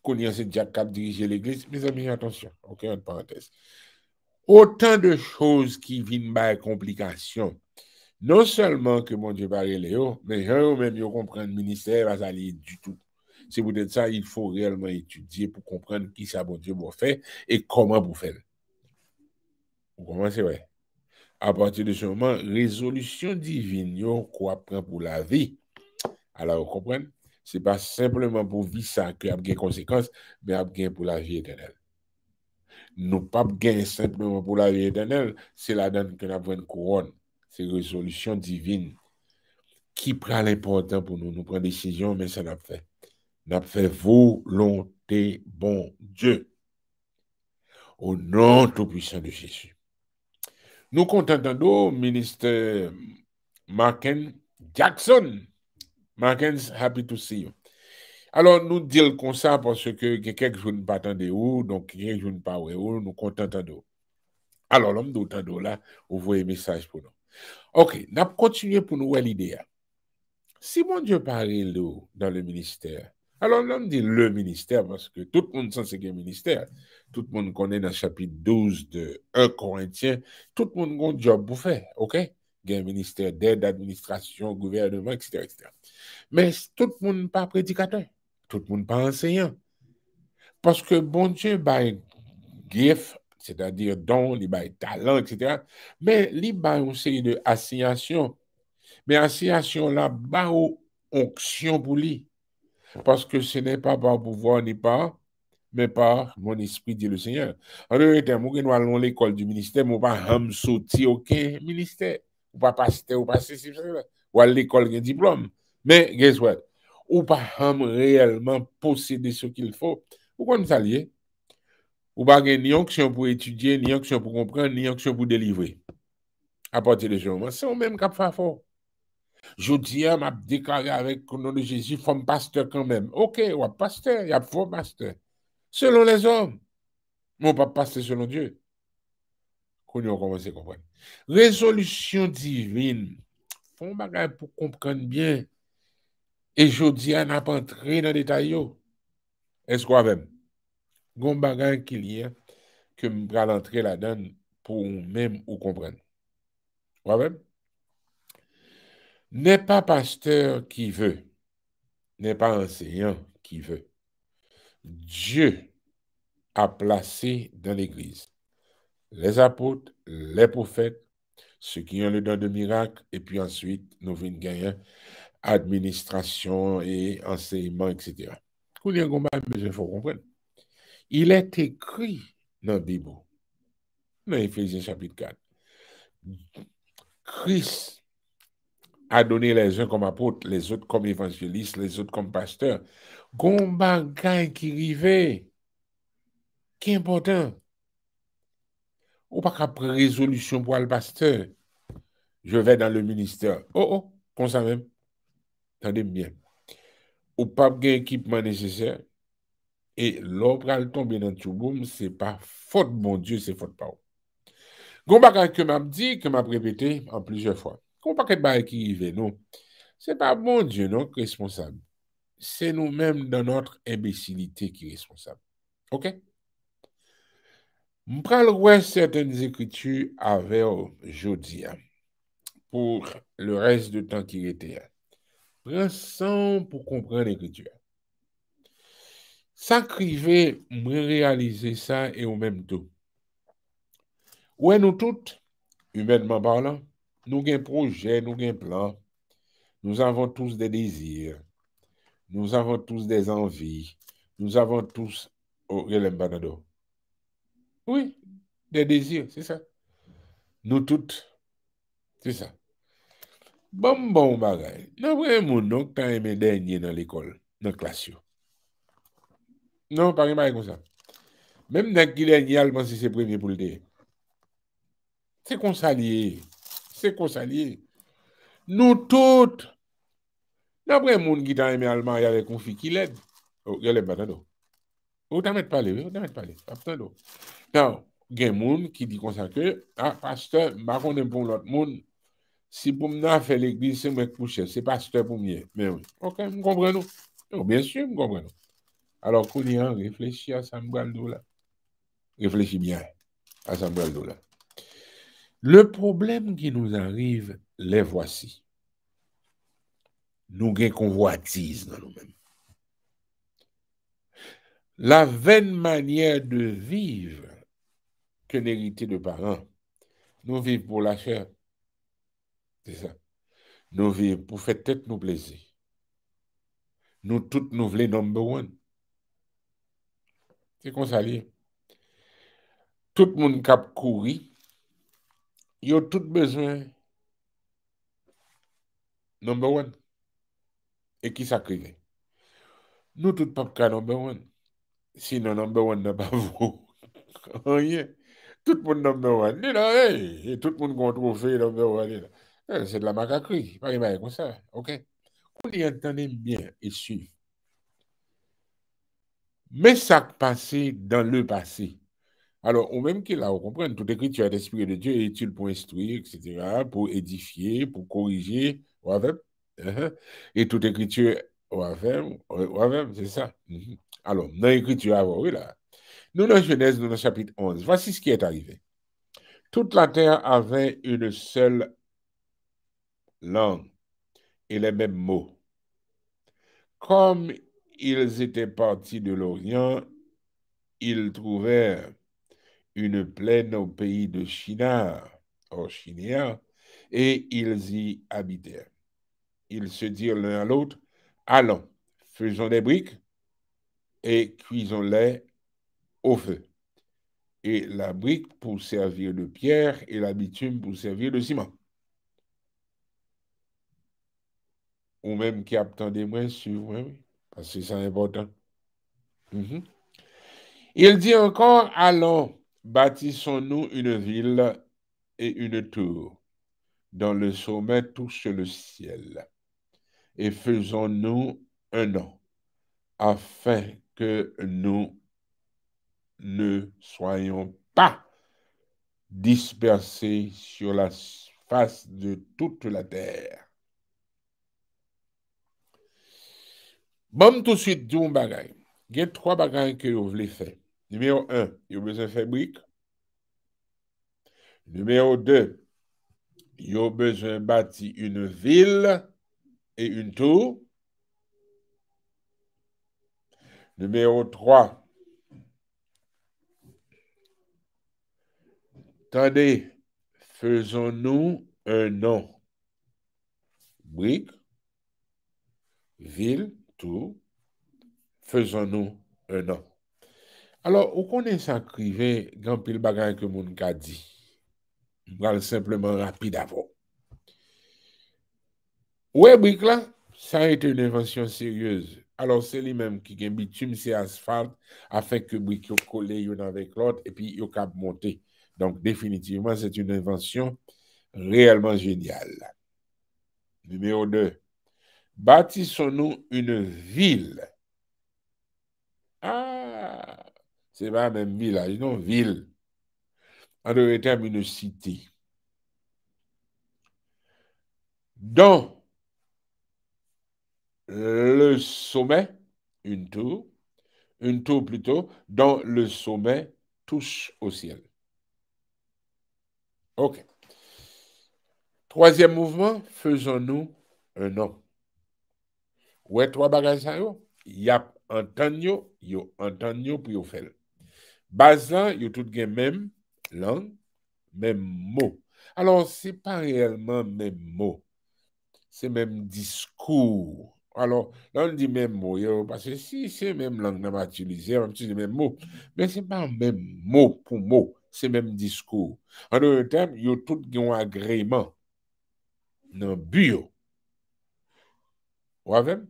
Speaker 1: Qu'on y a ce diacre qui a dirigé l'église. Mes amis, attention. OK, entre parenthèses. Autant de choses qui viennent par complications. Non seulement que mon Dieu va Léo, mais même ils comprennent le ministère va aller du tout. C'est peut-être ça, il faut réellement étudier pour comprendre qui ça, mon Dieu, va faire et comment vous faites. Vous commencez, ouais. À partir de ce moment, résolution divine, quoi prend pour la vie. Alors, vous comprenez? Ce n'est pas simplement pour vivre ça qu'il y a des conséquences, mais il y a pour la vie éternelle. Nous pas gagner simplement pour la vie éternelle, c'est là-dedans que nous avons une couronne. C'est une résolution divine qui prend l'important pour nous. Nous prenons des décisions, mais ça n'a pas fait. N'a fait volonté, bon Dieu. Au nom tout-puissant de Jésus. Nous contentons ministre Marken Jackson. Marken's happy to see you. Alors, nous disons comme ça parce que quelques jours ne pas attendre où, donc quelques jours ne pas où, nous contentons. Alors, l'homme d'autant là, vous voyez un message pour nous. OK, nous allons continuer pour nous l'idée. Si mon Dieu parle dans le ministère, alors l'homme dit le ministère parce que tout le monde sait ce qu'est un ministère. Tout le monde connaît dans le chapitre 12 de 1 Corinthiens, tout le monde a un job pour faire, OK? Il y a un ministère d'aide, d'administration, gouvernement, etc., etc. Mais tout le monde n'est pas prédicateur, tout le monde n'est pas enseignant. Parce que bon Dieu a un gift, c'est-à-dire don, il a un talent, etc. Mais il a une série d'assignation. Mais assignation là, bas onction pour lui. Parce que ce n'est pas par pouvoir ni par, mais par mon esprit, dit le Seigneur. En d'autres termes, nous allons à l'école du ministère, mais pas sortir aucun ministère. Ou pas pasteur, ou pas ceci, ou à l'école un diplôme. Mais, guess what? Ou pas réellement posséder ce qu'il faut. Pourquoi nous allions? Ou pas ni onction pour étudier, ni onction pour comprendre, ni onction pour délivrer. À partir de ce moment, c'est au même cap fort. Je dis, m'a déclaré avec le nom de Jésus, comme pasteur quand même. OK, ouais, pasteur, il y a faux pasteur. Selon les hommes. Mon pas pasteur selon Dieu. Qu'on y a commencé à comprendre. Résolution divine. Faut bagage pour comprendre bien. Et je dis, on n'a pas entré dans les détails. Est-ce qu'on a même? Gon bagage qu'il y a que me va l'entrer là-dedans pour même ou comprendre. Ouais, même? N'est pas pasteur qui veut. N'est pas enseignant qui veut. Dieu a placé dans l'Église les apôtres, les prophètes, ceux qui ont le don de miracle, et puis ensuite, nous venons gagner administration et enseignement, etc. Il faut comprendre. Il est écrit dans la Bible, dans Éphésiens chapitre 4. Christ a donné les uns comme apôtres, les autres comme évangélistes, les autres comme pasteurs. Gomba gagne qui rive, qui est important. Ou pas qu'après résolution pour le pasteur, je vais dans le ministère. Oh, comme ça même. Attendez bien. Ou pas de équipement nécessaire. Et l'autre à tomber dans tout boom, c'est pas faute bon Dieu, c'est faute pas. Gomba que m'a dit, que m'a répété en plusieurs fois. Gomba que bah qui rive, non. C'est pas bon Dieu, non, qui est responsable. C'est nous-mêmes dans notre imbécilité qui est responsable. OK? M'pral ouais certaines écritures avec jodi pour le reste du temps qui était. Prends sang pour comprendre l'écriture. Ça crivé, me réaliser ça et au même temps. Ouais, nous toutes, humainement parlant, nous avons un projet, nous avons un plan, nous avons tous des désirs, nous avons tous des envies, nous avons tous, oh, oui, des désirs, c'est ça. Nous toutes, c'est ça. Bon bagay. Non, vrai moun non, quand aimé dernier dans l'école, dans la classe. Non, pas comme ça. Même dans qui dernier, elle pense que c'est premier pour le dire. C'est qu'on s'allie. C'est qu'on s'allie. Nous toutes, d'après moun qui t'a aimé allemand, il y avait conflit qui l'aide. Oh, il y a les bananes. Ou t'as mettre parler, ou t'as mettre parler. Attends. Non, il y a moun qui dit comme ça que, ah, pasteur, ma connaît pour l'autre moun, si pour me faire l'église, c'est moi qui couche, c'est pasteur pour moi. Mais oui, ok, vous comprenez? Oh, bien sûr, vous comprenez. Alors, qu'on y a réfléchi à Samuel là. Réfléchis bien à Samuel là. Le problème qui nous arrive, les voici. Nous avons convoitise dans nous-mêmes. La vaine manière de vivre que n'hériter de parents, nous vivons pour la chair. C'est ça. Nous vivons pour faire tête nous plaisir. Nous toutes nous voulons number one. C'est comme ça. Tout le monde qui a couru, il a tout besoin number one. Et qui s'acrive. Nous tous pas qu'à number one. Sinon, number one n'a pas vous. Rien. Tout le monde number one. Et là, hey, et tout le monde qu'on trouve number one. C'est de la macaquerie. Pas rien comme ça. OK? On y entendait bien et suivre. Mais ça passé dans le passé. Alors, au même qu'il a, on comprend, toute écriture est l'esprit de Dieu est utile pour instruire, etc., pour édifier, pour corriger, et toute écriture, c'est ça. Alors, dans l'écriture, oui, là. Nous, dans Genèse, nous, dans chapitre 11, voici ce qui est arrivé. Toute la terre avait une seule langue et les mêmes mots. Comme ils étaient partis de l'Orient, ils trouvèrent une plaine au pays de Shinar, et ils y habitèrent. Ils se dirent l'un à l'autre, allons, faisons des briques et cuisons-les au feu. Et la brique pour servir de pierre et la bitume pour servir de ciment. Ou même qui attendait moins sur, oui, parce que c'est important. Il dit encore, allons, bâtissons-nous une ville et une tour, dont le sommet touche le ciel, et faisons-nous un nom, afin que nous ne soyons pas dispersés sur la face de toute la terre. Bon, tout de suite, du bagay. Il y a 3 bagages que vous voulez faire. Numéro 1, vous avez besoin de faire briques. Numéro 2, vous avez besoin de bâtir une ville et une tour. Numéro 3, attendez, faisons-nous un nom. Briques, ville, tour, faisons-nous un nom. Alors, où connaît ça crivé, grand pile bagage que mon a dit? Je vais simplement rapide avant. Ouais, brique là, ça a été une invention sérieuse. Alors, c'est lui-même qui a bitume, c'est asphalte, afin que brique collent l'un avec l'autre et puis ils cap monter. Donc, définitivement, c'est une invention réellement géniale. Numéro 2. Bâtissons-nous une ville. Ah, c'est pas même village, non, ville. En d'autres termes, une cité. Dans le sommet, une tour plutôt, dans le sommet touche au ciel. OK. Troisième mouvement, faisons-nous un homme. Ouais, trois bagages ça yo, y a entendu yo pour yo faire. Base là, yo tout gen même langue, même mot. Alors, c'est pas réellement même mot. C'est même discours. Alors, là, on dit même mot, yo, parce que si c'est même langue, on va utiliser, on va utiliser même mot. Mais c'est pas même mot pour mot, c'est même discours. En d'autres termes, yo tout gen un agrément dans bio. Ou avec?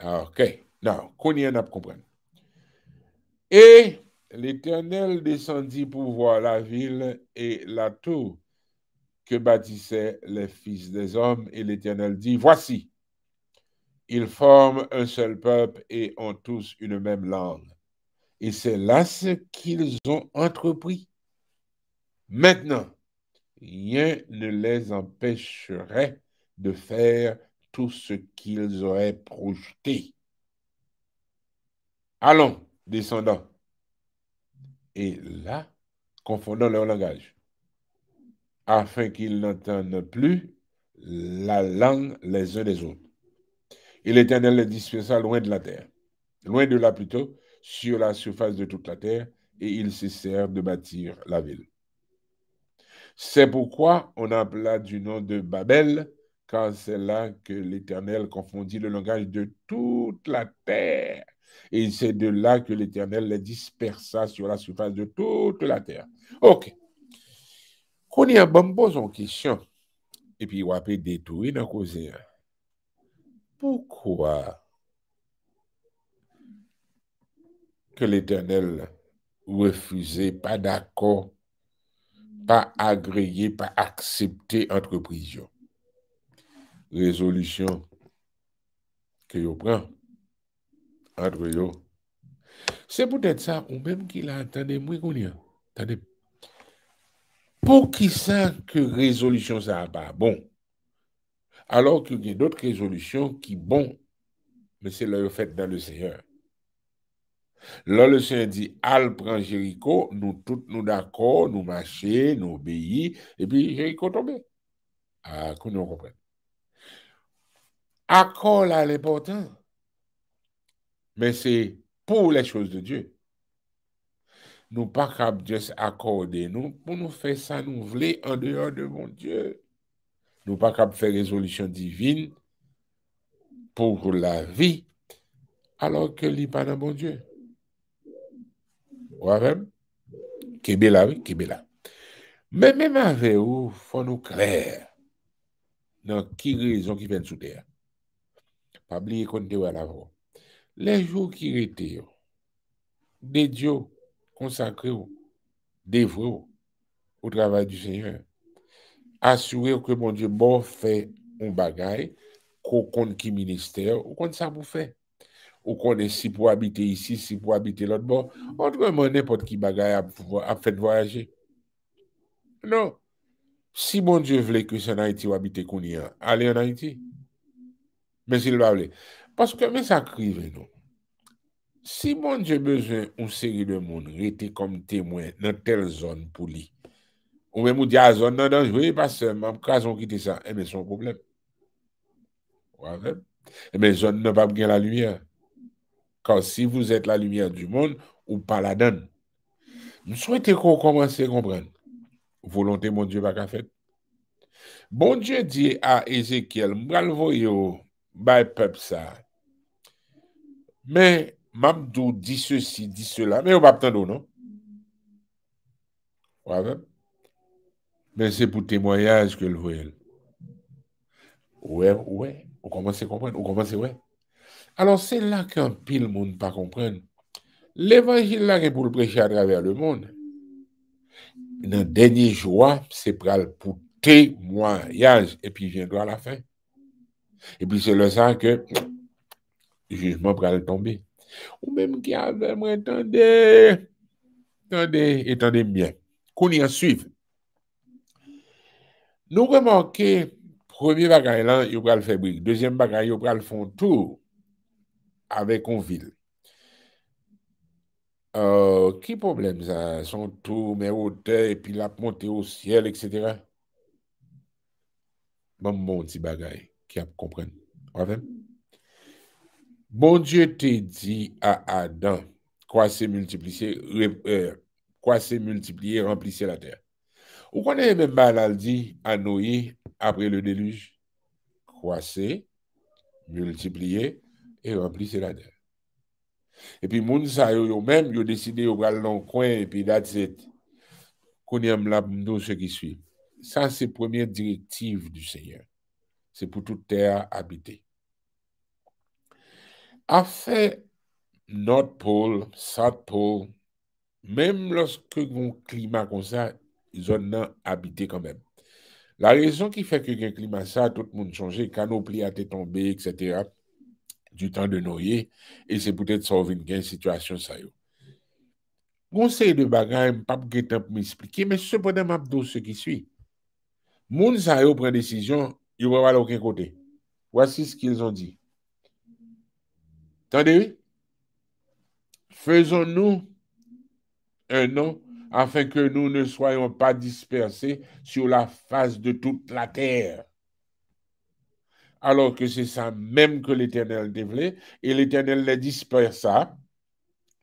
Speaker 1: OK. Now, qu'on y en a pour comprendre. Et l'Éternel descendit pour voir la ville et la tour que bâtissaient les fils des hommes. Et l'Éternel dit, voici, ils forment un seul peuple et ont tous une même langue. Et c'est là ce qu'ils ont entrepris. Maintenant, rien ne les empêcherait de faire tout ce qu'ils auraient projeté. Allons, descendants. Et là, confondons leur langage, afin qu'ils n'entendent plus la langue les uns des autres. Et l'Éternel les dispersa loin de la terre, loin de là plutôt, sur la surface de toute la terre, et ils cessèrent de bâtir la ville. C'est pourquoi on appela du nom de Babel, car c'est là que l'Éternel confondit le langage de toute la terre. Et c'est de là que l'Éternel les dispersa sur la surface de toute la terre. OK. Qu'on y a bon pose une question, et puis on va détruire dans cause. Pourquoi que l'Éternel refusait, pas d'accord, pas agréé, pas accepté entreprise? Résolution que vous prenez entre vous. C'est peut-être ça, ou même qu'il a entendu, moi, qu'on y a. Attendez. Pour qui ça que résolution ça n'a pas bon? Alors qu'il y a d'autres résolutions qui bon, mais c'est le fait dans le Seigneur. Là, le Seigneur dit, Al prend Jéricho, nous tous nous d'accord, nous marcher, nous obéir, et puis Jéricho tombe. Ah, qu'on nous comprenne. Accord là, l'important, mais c'est pour les choses de Dieu. Nous pas capables juste accorder, nous, pour nous faire ça, nous voulons en dehors de mon Dieu. Nous pas capables de faire résolution divine pour la vie, alors que n'est pas dans mon Dieu. Ou avec? Kébéla, oui, Kébéla. Mais même avec vous, il faut nous clair dans qui raison qui vient sous terre. Pas oublier qu'on te voit là-haut. Les jours qui étaient, des dieux consacrés, dévoués au travail du Seigneur. Assurer que mon Dieu bon fait un bagage, qu'on compte qui ministère, ou qu'on ça pour faire. Ou qu'on est si pour habiter ici, si pour habiter l'autre bord. Autrement, n'importe qui bagage a fait voyager. Non. Si mon Dieu voulait que c'est en Haïti ou habiter qu'on y a, allez en Haïti. Mais s'il va aller. Parce que, mais ça crive, non. Si mon Dieu besoin une série de monde rester comme témoin dans telle zone pour lui, ou même ou dire à zone non dangereux, parce que même cas on quitte ça, mais c'est un problème. Ouais. Mais zone n'a pas bien la lumière. Car si vous êtes la lumière du monde, ou pas la donne. Nous souhaitons qu'on commence à comprendre. Volonté, mon Dieu, pas qu'à faire. Bon Dieu dit à Ézéchiel, m'bral voyo, bay peuple ça. Mais, Mabdou dit ceci, dit cela, mais on va pas attendre, non? Ouais. Mais c'est pour témoignage que le voyait. Ouais. On commence à comprendre, on commence à ouais. Alors, c'est là qu'un pile monde pas comprendre. L'évangile là est pour le prêcher à travers le monde. Dans le dernier jour, c'est pour témoignage, et puis viendra à la fin. Et puis c'est le ça que le jugement va tomber. Ou même qui avait, moi, attendez bien. Qu'on y en suive. Nous remarquons, premier bagage là, il va le faire brique. Deuxième bagage, il va le faire tour avec une ville. Qui problème ça? Son tour, mais hauteur, et puis la montée au ciel, etc. Bon petit bagay qui a comprendre. Bon Dieu t'a dit à Adam, croissez, multiplier, remplissez la terre. Ou connaissez même balal dit à Noé après le déluge, croissez, multiplier et remplissez la terre. Et puis moun sa yo même yo décidé yo pral dans coin et puis that's it. Kouniem la nous ce qui suit. Ça c'est première directive du Seigneur. C'est pour toute terre habitée. A fait North Pole, South Pole, même lorsque un climat comme ça, zone nan habité quand même. La raison qui fait que un climat ça, tout le monde change, canoplie a été tombé, etc. Du temps de Noé, et c'est peut-être sauver une situation ça yo. Conseil de bagay, pas pour m'expliquer, mais cependant m'a ce qui suit. Moun sa yo prend décision, yo va aller aucun côté. Voici ce qu'ils ont dit. Attendez, faisons-nous un nom afin que nous ne soyons pas dispersés sur la face de toute la terre. Alors que c'est ça même que l'Éternel dévelait, et l'Éternel les dispersa,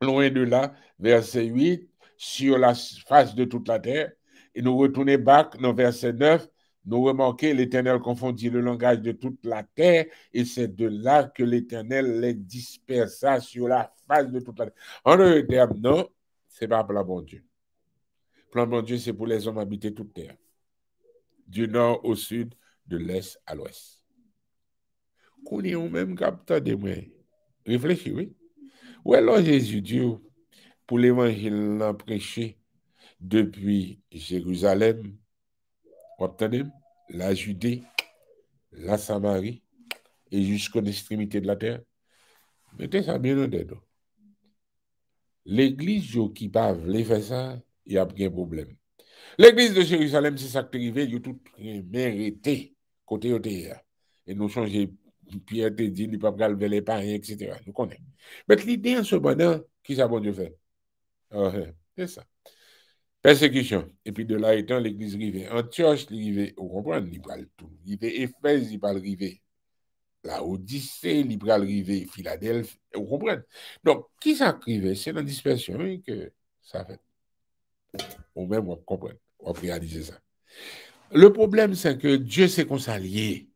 Speaker 1: loin de là, verset 8, sur la face de toute la terre. Et nous retournons back dans verset 9, nous remarquons l'Éternel confondit le langage de toute la terre, et c'est de là que l'Éternel les dispersa sur la face de toute la terre. En d'autres termes, non, c'est pas pour la bon Dieu. Plan bon Dieu, c'est pour les hommes habiter toute terre. Du nord au sud, de l'est à l'ouest. Qu'on est au même capteur de moi. Réfléchis, oui. Ou alors Jésus dit, pour l'évangile l'a prêché depuis Jérusalem, obtenez la Judée, la Samarie et jusqu'aux extrémités de la terre. Mettez ça bien en tête. L'église qui pas voulu faire ça, il y a un problème. L'église de Jérusalem, c'est ça qui est arrivé, il y a tout mérité côté OTR. Et nous changeons, Pierre te dit, il ne peut pas lever les paris, etc. Nous connaissons. Mais l'idée en ce moment, qui ça bon Dieu fait? C'est ça. Persécution. Et puis de là étant, l'église rivée. Antioche, rivée, vous comprenez, il va tout. Rivée Éphèse, il va arriver. La Odyssée, il va arriver. Philadelphie, vous comprenez? Donc, qui ça arrive? C'est la dispersion que ça fait. Ou même, on comprend. On va réaliser ça. Le problème, c'est que Dieu s'est consalié.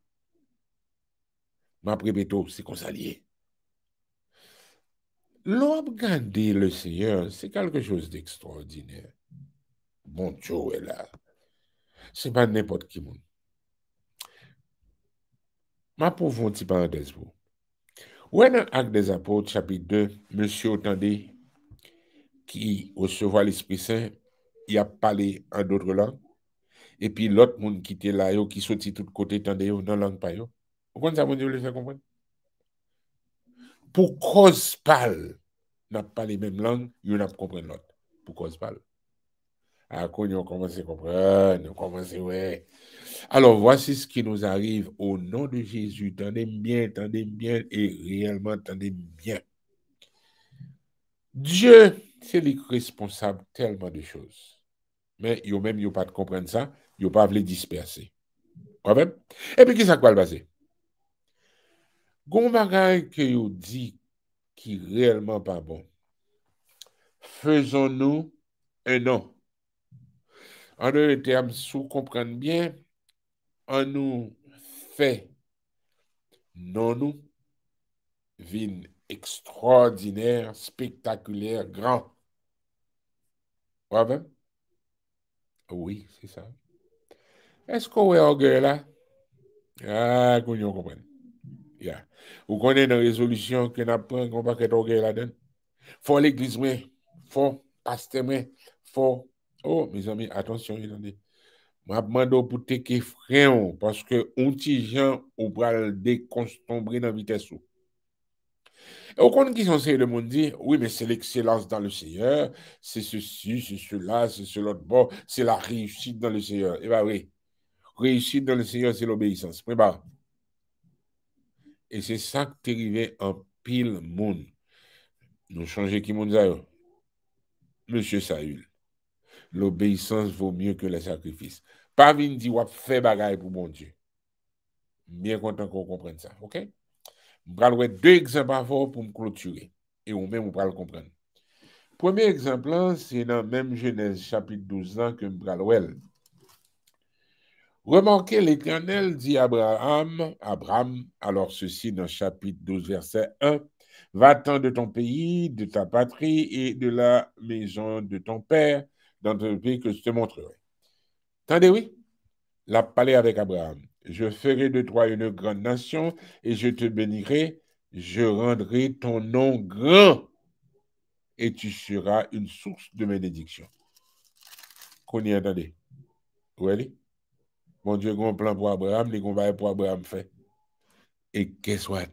Speaker 1: Ma prébéto, c'est consalié. L'homme garder le Seigneur, c'est quelque chose d'extraordinaire. Bon Dieu est là. C'est pas n'importe qui. Ma pauvre un petit parenthèse pour. Ouais, dans Actes des Apôtres, chapitre 2, monsieur Otandé, qui recevoir l'Esprit Saint, il a parlé en d'autres langues. Et puis l'autre monde qui était là, qui sortit de tous côtés, tendez dans la langue pa yo. Vous comprenez ça, mon Dieu, le fait comprendre? Pour cause parle, n'a pas les mêmes langues, il n'a pas compris l'autre. Pour cause parle. Ah, quand on commence à comprendre, on commence à, ouais. Alors, voici ce qui nous arrive au nom de Jésus. Tendez bien, et réellement, tendez bien. Dieu, c'est lui responsable tellement de choses. Mais il même, il pas de comprendre ça, il pas voulu disperser. Et puis, qui ça va le passer? Gon bagay que vous dit qui réellement pas bon. Faisons-nous un nom. En d'autres termes, si vous comprenez bien, on nous fait non nous vin extraordinaire, spectaculaire, grand. Ouais, oui, c'est ça. Est-ce qu'on est orgueil là? Ah, qu'on y comprend. Yeah. Vous connaissez une résolution que n'a pas qu'on va qu'être orgueil là-dedans? Faut l'église, faut pasteur, faut. Oh, mes amis, attention, attendez. Je demande pour te frein parce que un petit gens ou pral déconstombrer dans vitesse. Et au compte qui sont le monde dit oui mais c'est l'excellence dans le Seigneur, c'est ceci, c'est cela, c'est cela autre bon, c'est la réussite dans le Seigneur. Et bien oui, réussite dans le Seigneur c'est l'obéissance. Et c'est ça qui est arrivé en pile monde. Nous changer qui monde ça. Monsieur Saül, l'obéissance vaut mieux que les sacrifices. Pas vin di wap fait bagaille pour mon Dieu. Bien content qu'on comprenne ça, ok? Je vais deux exemples avant pour me clôturer. Et ou même, on va le comprendre. Premier exemple, c'est dans même Genèse chapitre 12 que je vais Remarquez, l'Éternel dit à Abraham, alors ceci dans chapitre 12, verset 1, va-t'en de ton pays, de ta patrie et de la maison de ton père, dans le pays que je te montrerai. Attendez, oui? La parlé avec Abraham. Je ferai de toi une grande nation et je te bénirai, je rendrai ton nom grand et tu seras une source de bénédiction. Qu'on y entendez? Oui? Mon Dieu, un plan pour Abraham, les combats pour Abraham fait. Et guess what?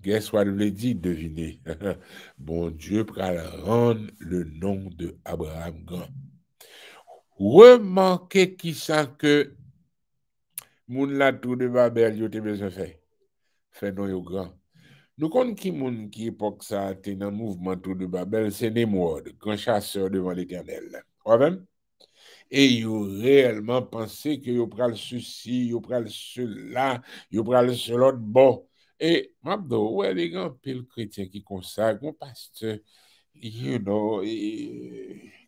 Speaker 1: Guess what veut dire, devinez. Bon Dieu va rendre le nom de Abraham grand. Remarquez qui ça que moun la tour de Babel yo te besoin fait. Fait non yo grand. Nous connaissons qui moun qui époque ça était dans mouvement tour de Babel, c'est Nemrod, grand chasseur devant l'Éternel. Et ils ont réellement pensé que ils pral ceci, ils pral cela, ils pral l'autre bon. Et m'abdo, ouais, les grands pile chrétiens qui consacrent, mon pasteur, you know,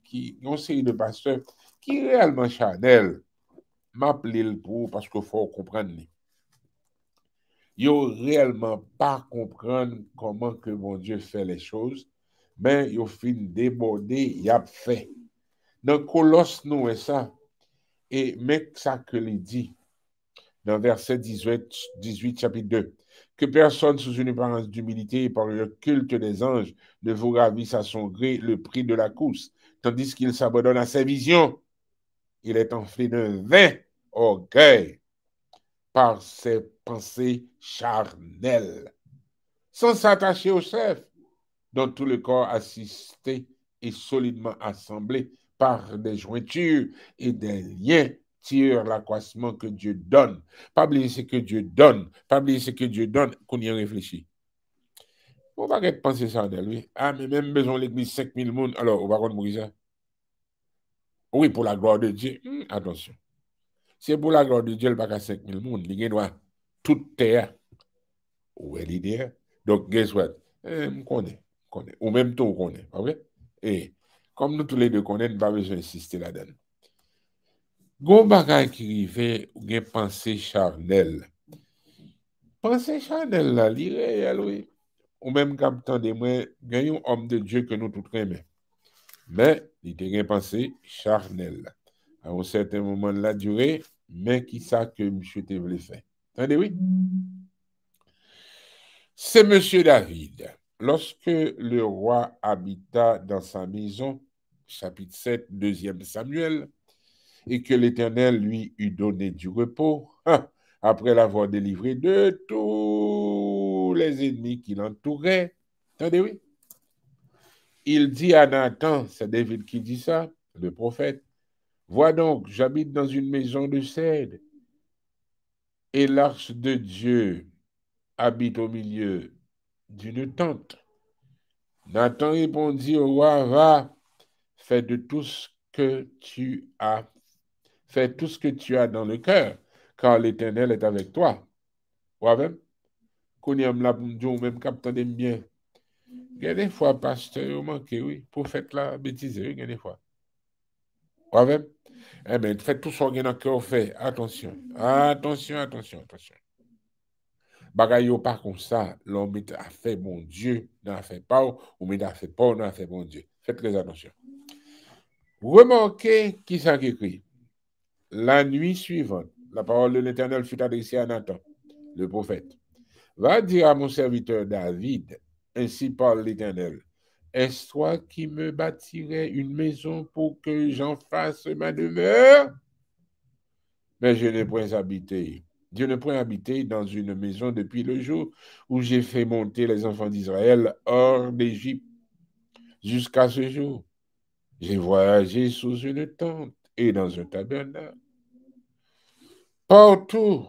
Speaker 1: qui ont série de pasteurs qui réellement charnel, m'appelé pour parce qu'il faut comprendre. Ils ont réellement pas comprendre comment que mon Dieu fait les choses, mais ils ont fini déborder, il a fait. Dans Colosse, nous, et ça. Et mais ça que l'il dit dans verset 18, chapitre 2, que personne sous une apparence d'humilité et par le culte des anges ne vous ravisse à son gré le prix de la course, tandis qu'il s'abandonne à ses visions. Il est enflé d'un vain orgueil par ses pensées charnelles, sans s'attacher au chef, dont tout le corps assisté et solidement assemblé par des jointures et des liens tire l'accroissement que Dieu donne. Pas oublier ce que Dieu donne. Pas oublier ce que Dieu donne, qu'on y réfléchit. On va pas penser ça de lui. Ah, mais même besoin de l'église 5000 monde. Alors, on va mourir ça. Oui, pour la gloire de Dieu. Attention. C'est pour la gloire de Dieu, il n'y a pas 5000 monde. Il y a toute terre. Où est l'idée? Donc, guess what? On connaît. Ou même tout, on connaît. OK? Et comme nous tous les deux connaissons, pas besoin d'insister là-dedans. Gon bagay qui rive ou gen pensée charnelle. Pensée charnelle là, li réel oui. Ou même quand de moi, gen un homme de Dieu que nous tous aimons. Mais il te gen pensée charnelle. À un certain moment de la durée, mais qui ça que monsieur te voulait faire. Entendez oui? C'est monsieur David. Lorsque le roi habita dans sa maison, chapitre 7, 2e Samuel, et que l'Éternel lui eut donné du repos, après l'avoir délivré de tous les ennemis qui l'entouraient. Attendez, oui. Il dit à Nathan, c'est David qui dit ça, le prophète, vois donc, j'habite dans une maison de cèdre, et l'arche de Dieu habite au milieu d'une tente. Nathan répondit au roi, va, fais tout ce que tu as dans le cœur, car l'Éternel est avec toi. Ouais, même, qu'on y a là pour dire, même capteur d'aime bien. Il y a des fois, pasteur, manqué, oui, prophète là, bêtise, il y a des fois. Ouais, même. Eh bien, faites tout ce qu'on a dans le cœur, fait. Attention. Bagay pas comme ça, l'homme a fait bon Dieu, n'a fait pas, ou mais n'a fait pas, n'a fait bon Dieu. Faites très attention. Remarquez qui ça écrit. La nuit suivante, la parole de l'Éternel fut adressée à Nathan, le prophète. Va dire à mon serviteur David, ainsi parle l'Éternel, est-ce toi qui me bâtirais une maison pour que j'en fasse ma demeure? Mais je n'ai point habité. Dieu ne point habité dans une maison depuis le jour où j'ai fait monter les enfants d'Israël hors d'Égypte jusqu'à ce jour. J'ai voyagé sous une tente et dans un tabernacle. Partout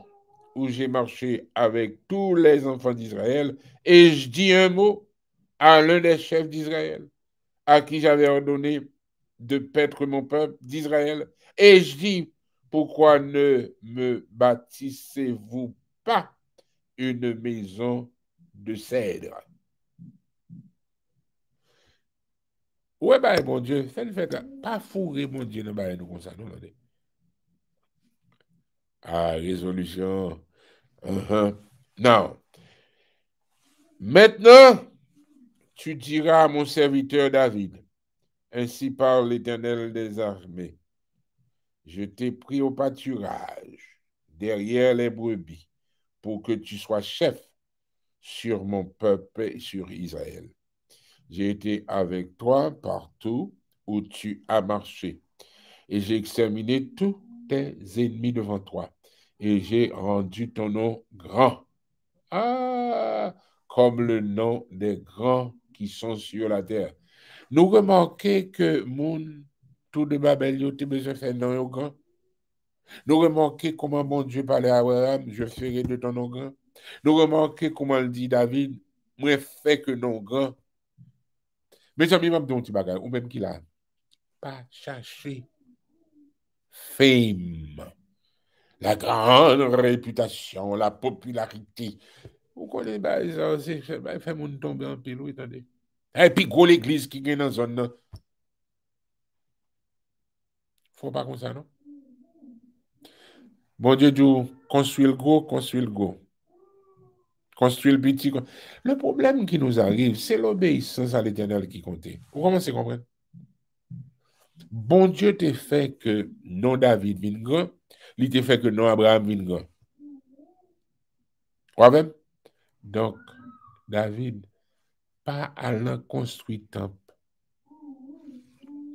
Speaker 1: où j'ai marché avec tous les enfants d'Israël, et je dis un mot, à l'un des chefs d'Israël, à qui j'avais ordonné de paître mon peuple d'Israël. Et je dis, pourquoi ne me bâtissez-vous pas une maison de cèdre? Ouais, bah, mon Dieu, faites pas fourrer, mon Dieu, ne bah, nous comme ça, non, ah, résolution. Non. Maintenant, tu diras à mon serviteur David, ainsi parle l'Éternel des armées, je t'ai pris au pâturage, derrière les brebis, pour que tu sois chef sur mon peuple et sur Israël. J'ai été avec toi partout où tu as marché, et j'ai exterminé tous tes ennemis devant toi, et j'ai rendu ton nom grand. Ah, comme le nom des grands qui sont sur la terre. Nous remarquons que moun tout de Babel yo te besoin faire nom yo grand. Nous remarquons comment mon Dieu parlait à Abraham, je ferai de ton nom grand. Nous remarquons comment il dit David, moi fait que non grand. Mes amis, même don petit bagage, ou même qu'il a pas cherché fame, la grande réputation, la popularité. Vous connaissez, bah, ça fait mon tomber en pile, oui, attendez. Et puis, gros l'église qui est dans la zone, faut pas comme ça, non? Bon Dieu dit, construire le gros, construire le gros. Construire le petit. Le problème qui nous arrive, c'est l'obéissance à l'Éternel qui compte. Vous commencez à comprendre? Bon Dieu t'a fait que non David vienne grand, il t'a fait que non Abraham vienne grand. Vous même? Donc, David, pas allant construire temple.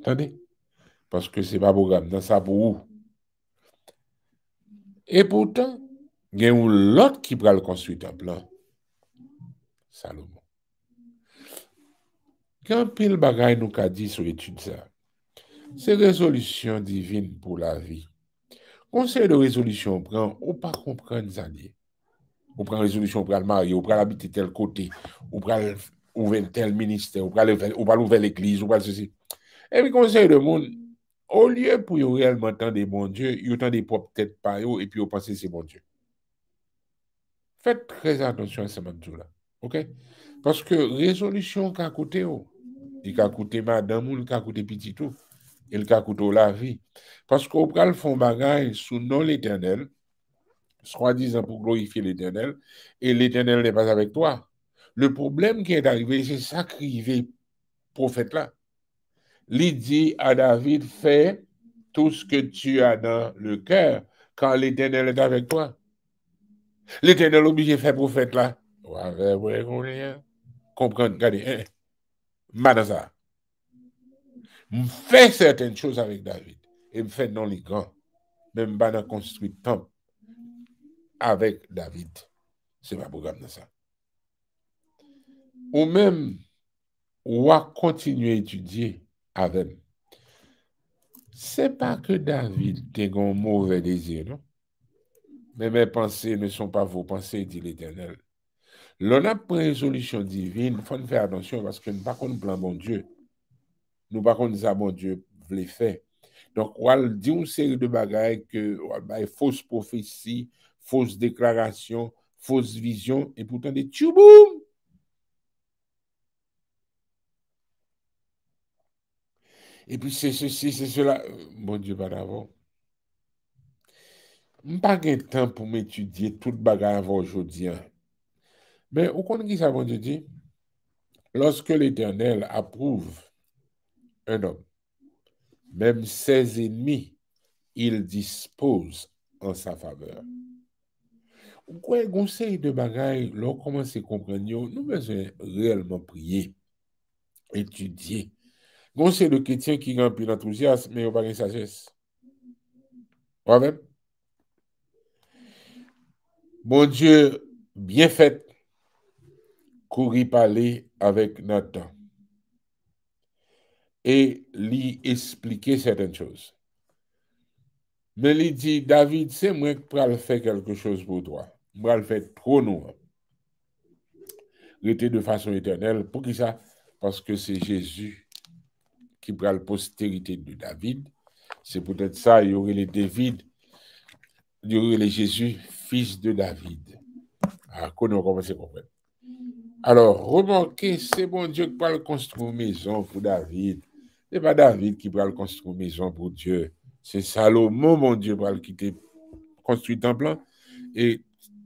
Speaker 1: Attendez? Parce que c'est pas programme, dans ça pour où? Et pourtant, il y a l'autre qui va le construire temple. Salomon. Quand pile bagaille nous a dit sur l'étude ça, c'est résolution divine pour la vie. Conseil de résolution, on prend, ou pas comprendre ça. On prend résolution pour le marier, on prend l'habiter tel côté, on prend ouvrir tel ministère, on prend ouvrir l'église, on prend ceci. Et puis conseil de monde, au lieu pour réellement entendre des bons dieux, ils entendent des propres têtes par eux et puis ils pensent que c'est bon Dieu. Faites très attention à ce moment-là. OK? Parce que résolution qu'a coûté, il a coûté madame ou il a coûté petit tout. Il a coûté la vie. Parce qu'au pral font bagaille sous nom l'Éternel, soi-disant pour glorifier l'Éternel, et l'Éternel n'est pas avec toi. Le problème qui est arrivé, c'est ça qu'arrivé prophète là. Il dit à David, fais tout ce que tu as dans le cœur quand l'Éternel est avec toi. L'Éternel obligé de faire prophète là. Ouais, comprendre, regardez, madame ça. Je fais certaines choses avec David. Et je fais non les grands. Même pas construit temple avec David. C'est pas programme de ça. Ou même, ou à continuer à étudier avec. C'est pas que David ait un mauvais désir, non? Mais mes pensées ne sont pas vos pensées, dit l'Éternel. L'on a pris une résolution divine, il faut faire attention parce que nous ne pas qu'on plan bon Dieu. Nous pas qu'on ça bon Dieu voulait faire. Donc, on va dire une série de bagailles que fausses prophéties, fausses déclarations, fausses visions, et pourtant des tchouboum. Et puis c'est ceci, c'est cela. Bon Dieu, pas d'avant. Je n'ai pas de temps pour m'étudier toute bagaille avant aujourd'hui. Mais au compte qui ça, bon Dieu dit, lorsque l'Éternel approuve un homme, même ses ennemis, il dispose en sa faveur. Quoi, conseil de bagaille, l'on commence à comprendre, nous besoin réellement prier, étudier. Conseil de chrétien qui remplit l'enthousiasme, mais il n'y a pas de sagesse. Ouais, même. Bon Dieu, bien fait, courir parler avec Nathan et lui expliquer certaines choses. Mais il dit, David, c'est moi qui vais faire quelque chose pour toi. Je vais le faire trop nous. rester de façon éternelle. Pour qui ça? Parce que c'est Jésus qui prend la postérité de David. C'est peut-être ça, il y aurait les David, il y aurait les Jésus, fils de David. Ah, qu'on a commencé à comprendre. Alors, remarquez, c'est bon Dieu qui va construire une maison pour David. Ce n'est pas David qui va construire une maison pour Dieu. C'est Salomon, mon Dieu, va quitter, construire temple et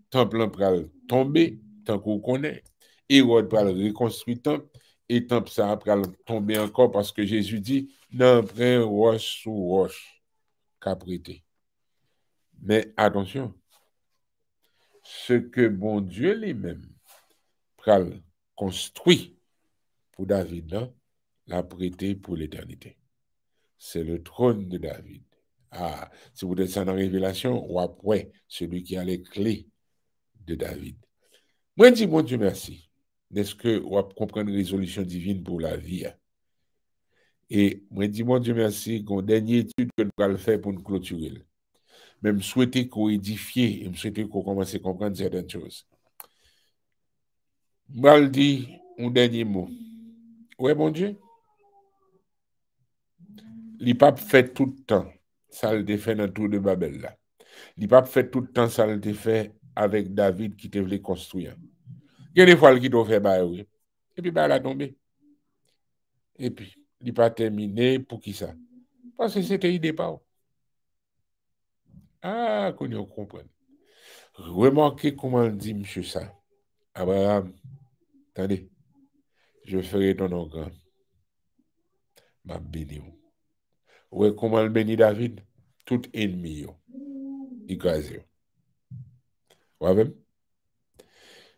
Speaker 1: temple va tomber, tant qu'on connaît. Hérode va reconstruire le temple et temple ça va tomber encore parce que Jésus dit, non, prends roche sous roche, qu'a prêté. Mais attention, ce que bon Dieu lui-même pral construit pour David, là, l'a prêté pour l'éternité. C'est le trône de David. Ah, si vous êtes ça dans la Révélation, ou après, celui qui a les clés de David. Moi, je dis, mon Dieu, merci. Est-ce que vous comprenez une résolution divine pour la vie? Et moi, je dis, mon Dieu, merci, qu'on dernière étude que nous allons faire pour nous clôturer. Même souhaiter qu'on édifie et me souhaiter qu'on commence à comprendre certaines choses. Je dis un dernier mot. Ouais, mon Dieu. Il n'a pas fait tout le temps. Ça le fait dans le tour de Babel. Là. Il n'a pas fait tout le temps. Ça le fait avec David qui te voulait construire. Il y a des fois qu'il doit faire bah oui. Et puis, bah, elle a tombé. Et puis, il n'a pas terminé. Pour qui ça? Parce que c'était le départ. Ah, qu'on y comprenne. Remarquez comment il dit, monsieur ça. Abraham, attendez, je ferai ton nom grand. Ma béni. Ouais, comment il bénit David? Tout ennemi, écrasé. Ouais, même?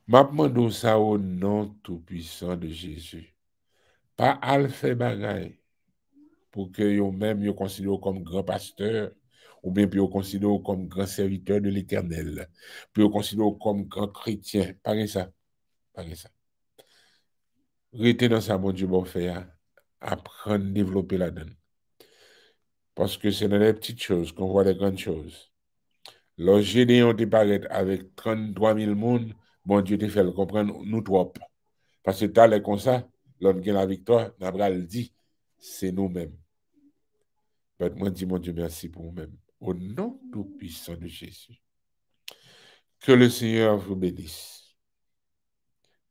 Speaker 1: M'a demandé ça au nom tout-puissant de Jésus. Pas alpha bagaille pour que yo même yo considère comme grand pasteur ou bien puis yo considère comme grand serviteur de l'Éternel, puis yo considère comme grand chrétien. Pas ça. Pas ça. Restez dans ça, mon Dieu, bon faire, apprendre, développer la donne. Parce que c'est dans les petites choses qu'on voit les grandes choses. Lorsque Gédéon te paraît avec 33 000 personnes, bon Dieu te fait le comprendre, nous trop. Parce que t'as les comme ça, l'homme qui a la victoire, Nabral dit, c'est nous-mêmes. Moi, dis mon Dieu, merci pour vous-même. Au nom tout puissant de Jésus. Que le Seigneur vous bénisse.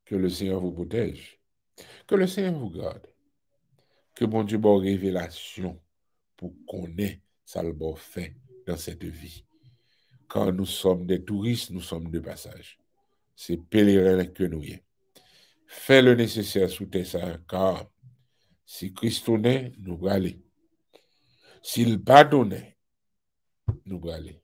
Speaker 1: Que le Seigneur vous protège. Que le Seigneur vous garde. Que mon Dieu bonne révélation pour qu'on ait ça le bon fait dans cette vie. Quand nous sommes des touristes, nous sommes de passage. C'est pèlerin que nous y est. Fais le nécessaire sous tes ça, car si Christ est, nous allons aller. S'il pardonne, nous allons aller.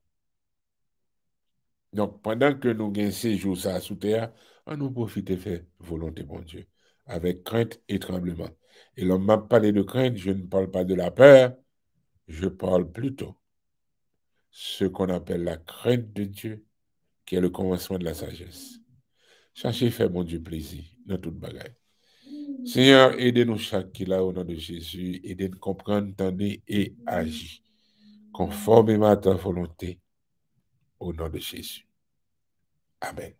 Speaker 1: Donc, pendant que nous gagnons ces jours ça sous terre, on nous profite de faire volonté, mon Dieu, avec crainte et tremblement. Et l'homme m'a parlé de crainte, je ne parle pas de la peur, je parle plutôt ce qu'on appelle la crainte de Dieu, qui est le commencement de la sagesse. Cherchez faire, mon Dieu, plaisir dans toute bagaille. Seigneur, aidez-nous chaque qui là au nom de Jésus, aidez-nous comprendre, tendez et agir conformément à ta volonté au nom de Jésus. Amen.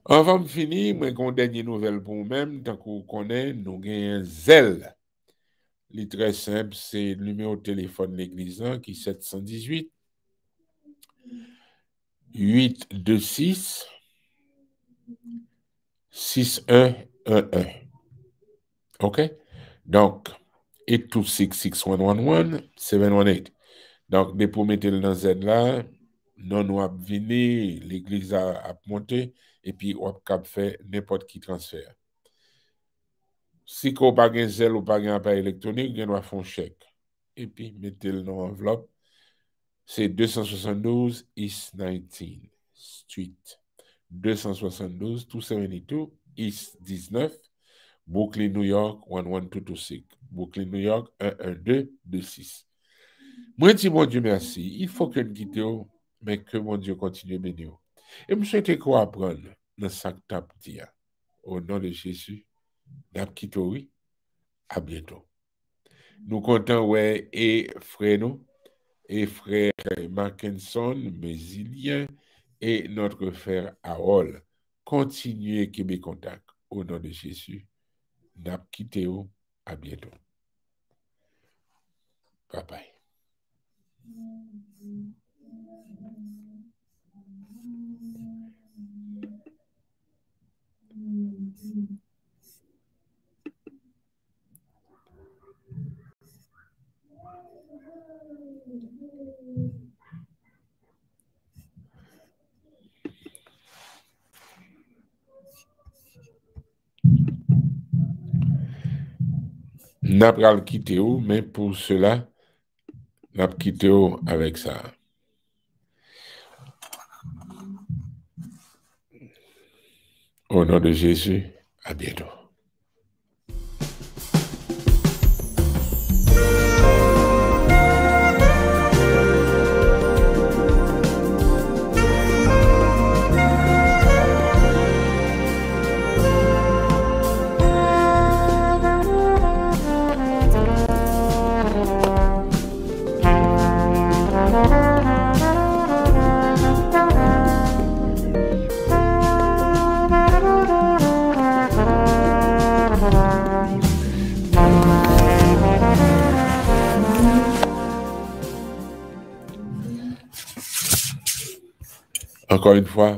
Speaker 1: Avant de finir, moi, j'ai une dernière nouvelle pour vous-même, tant qu'on connaît, nous avons un zèle. Il est très simple, c'est le numéro de téléphone de l'église qui est 718 826 6111. OK? Donc, 826-6111, 718. Donc, dès pour mettre dans Z là, nous avons venu, l'église a monté, et puis on a fait n'importe qui transfert. Si vous n'avez pas de zèle ou pas de appareil électronique, vous avez un chèque. Et puis, mettez-le dans l'enveloppe. C'est 272 East 19th Street. 272, 272 East 19, Brooklyn, New York, 11226. Brooklyn, New York, 11226. Moi, dis mon Dieu merci. Il faut que nous quittions, mais que mon Dieu continue à bénir. Et je souhaite qu'on apprenne dans ce tape dia. Au nom de Jésus, oui. À bientôt. Nous comptons, ouais, et frère nous, et frère Mackinson, Mésilien, et notre frère Harold. continuez Québec Contact. Au nom de Jésus, n'a quitté. À bientôt. Bye bye. N'a pas quitté, mais pour cela, n'a pas quitté avec ça. Au nom de Jésus, à bientôt. Encore une fois,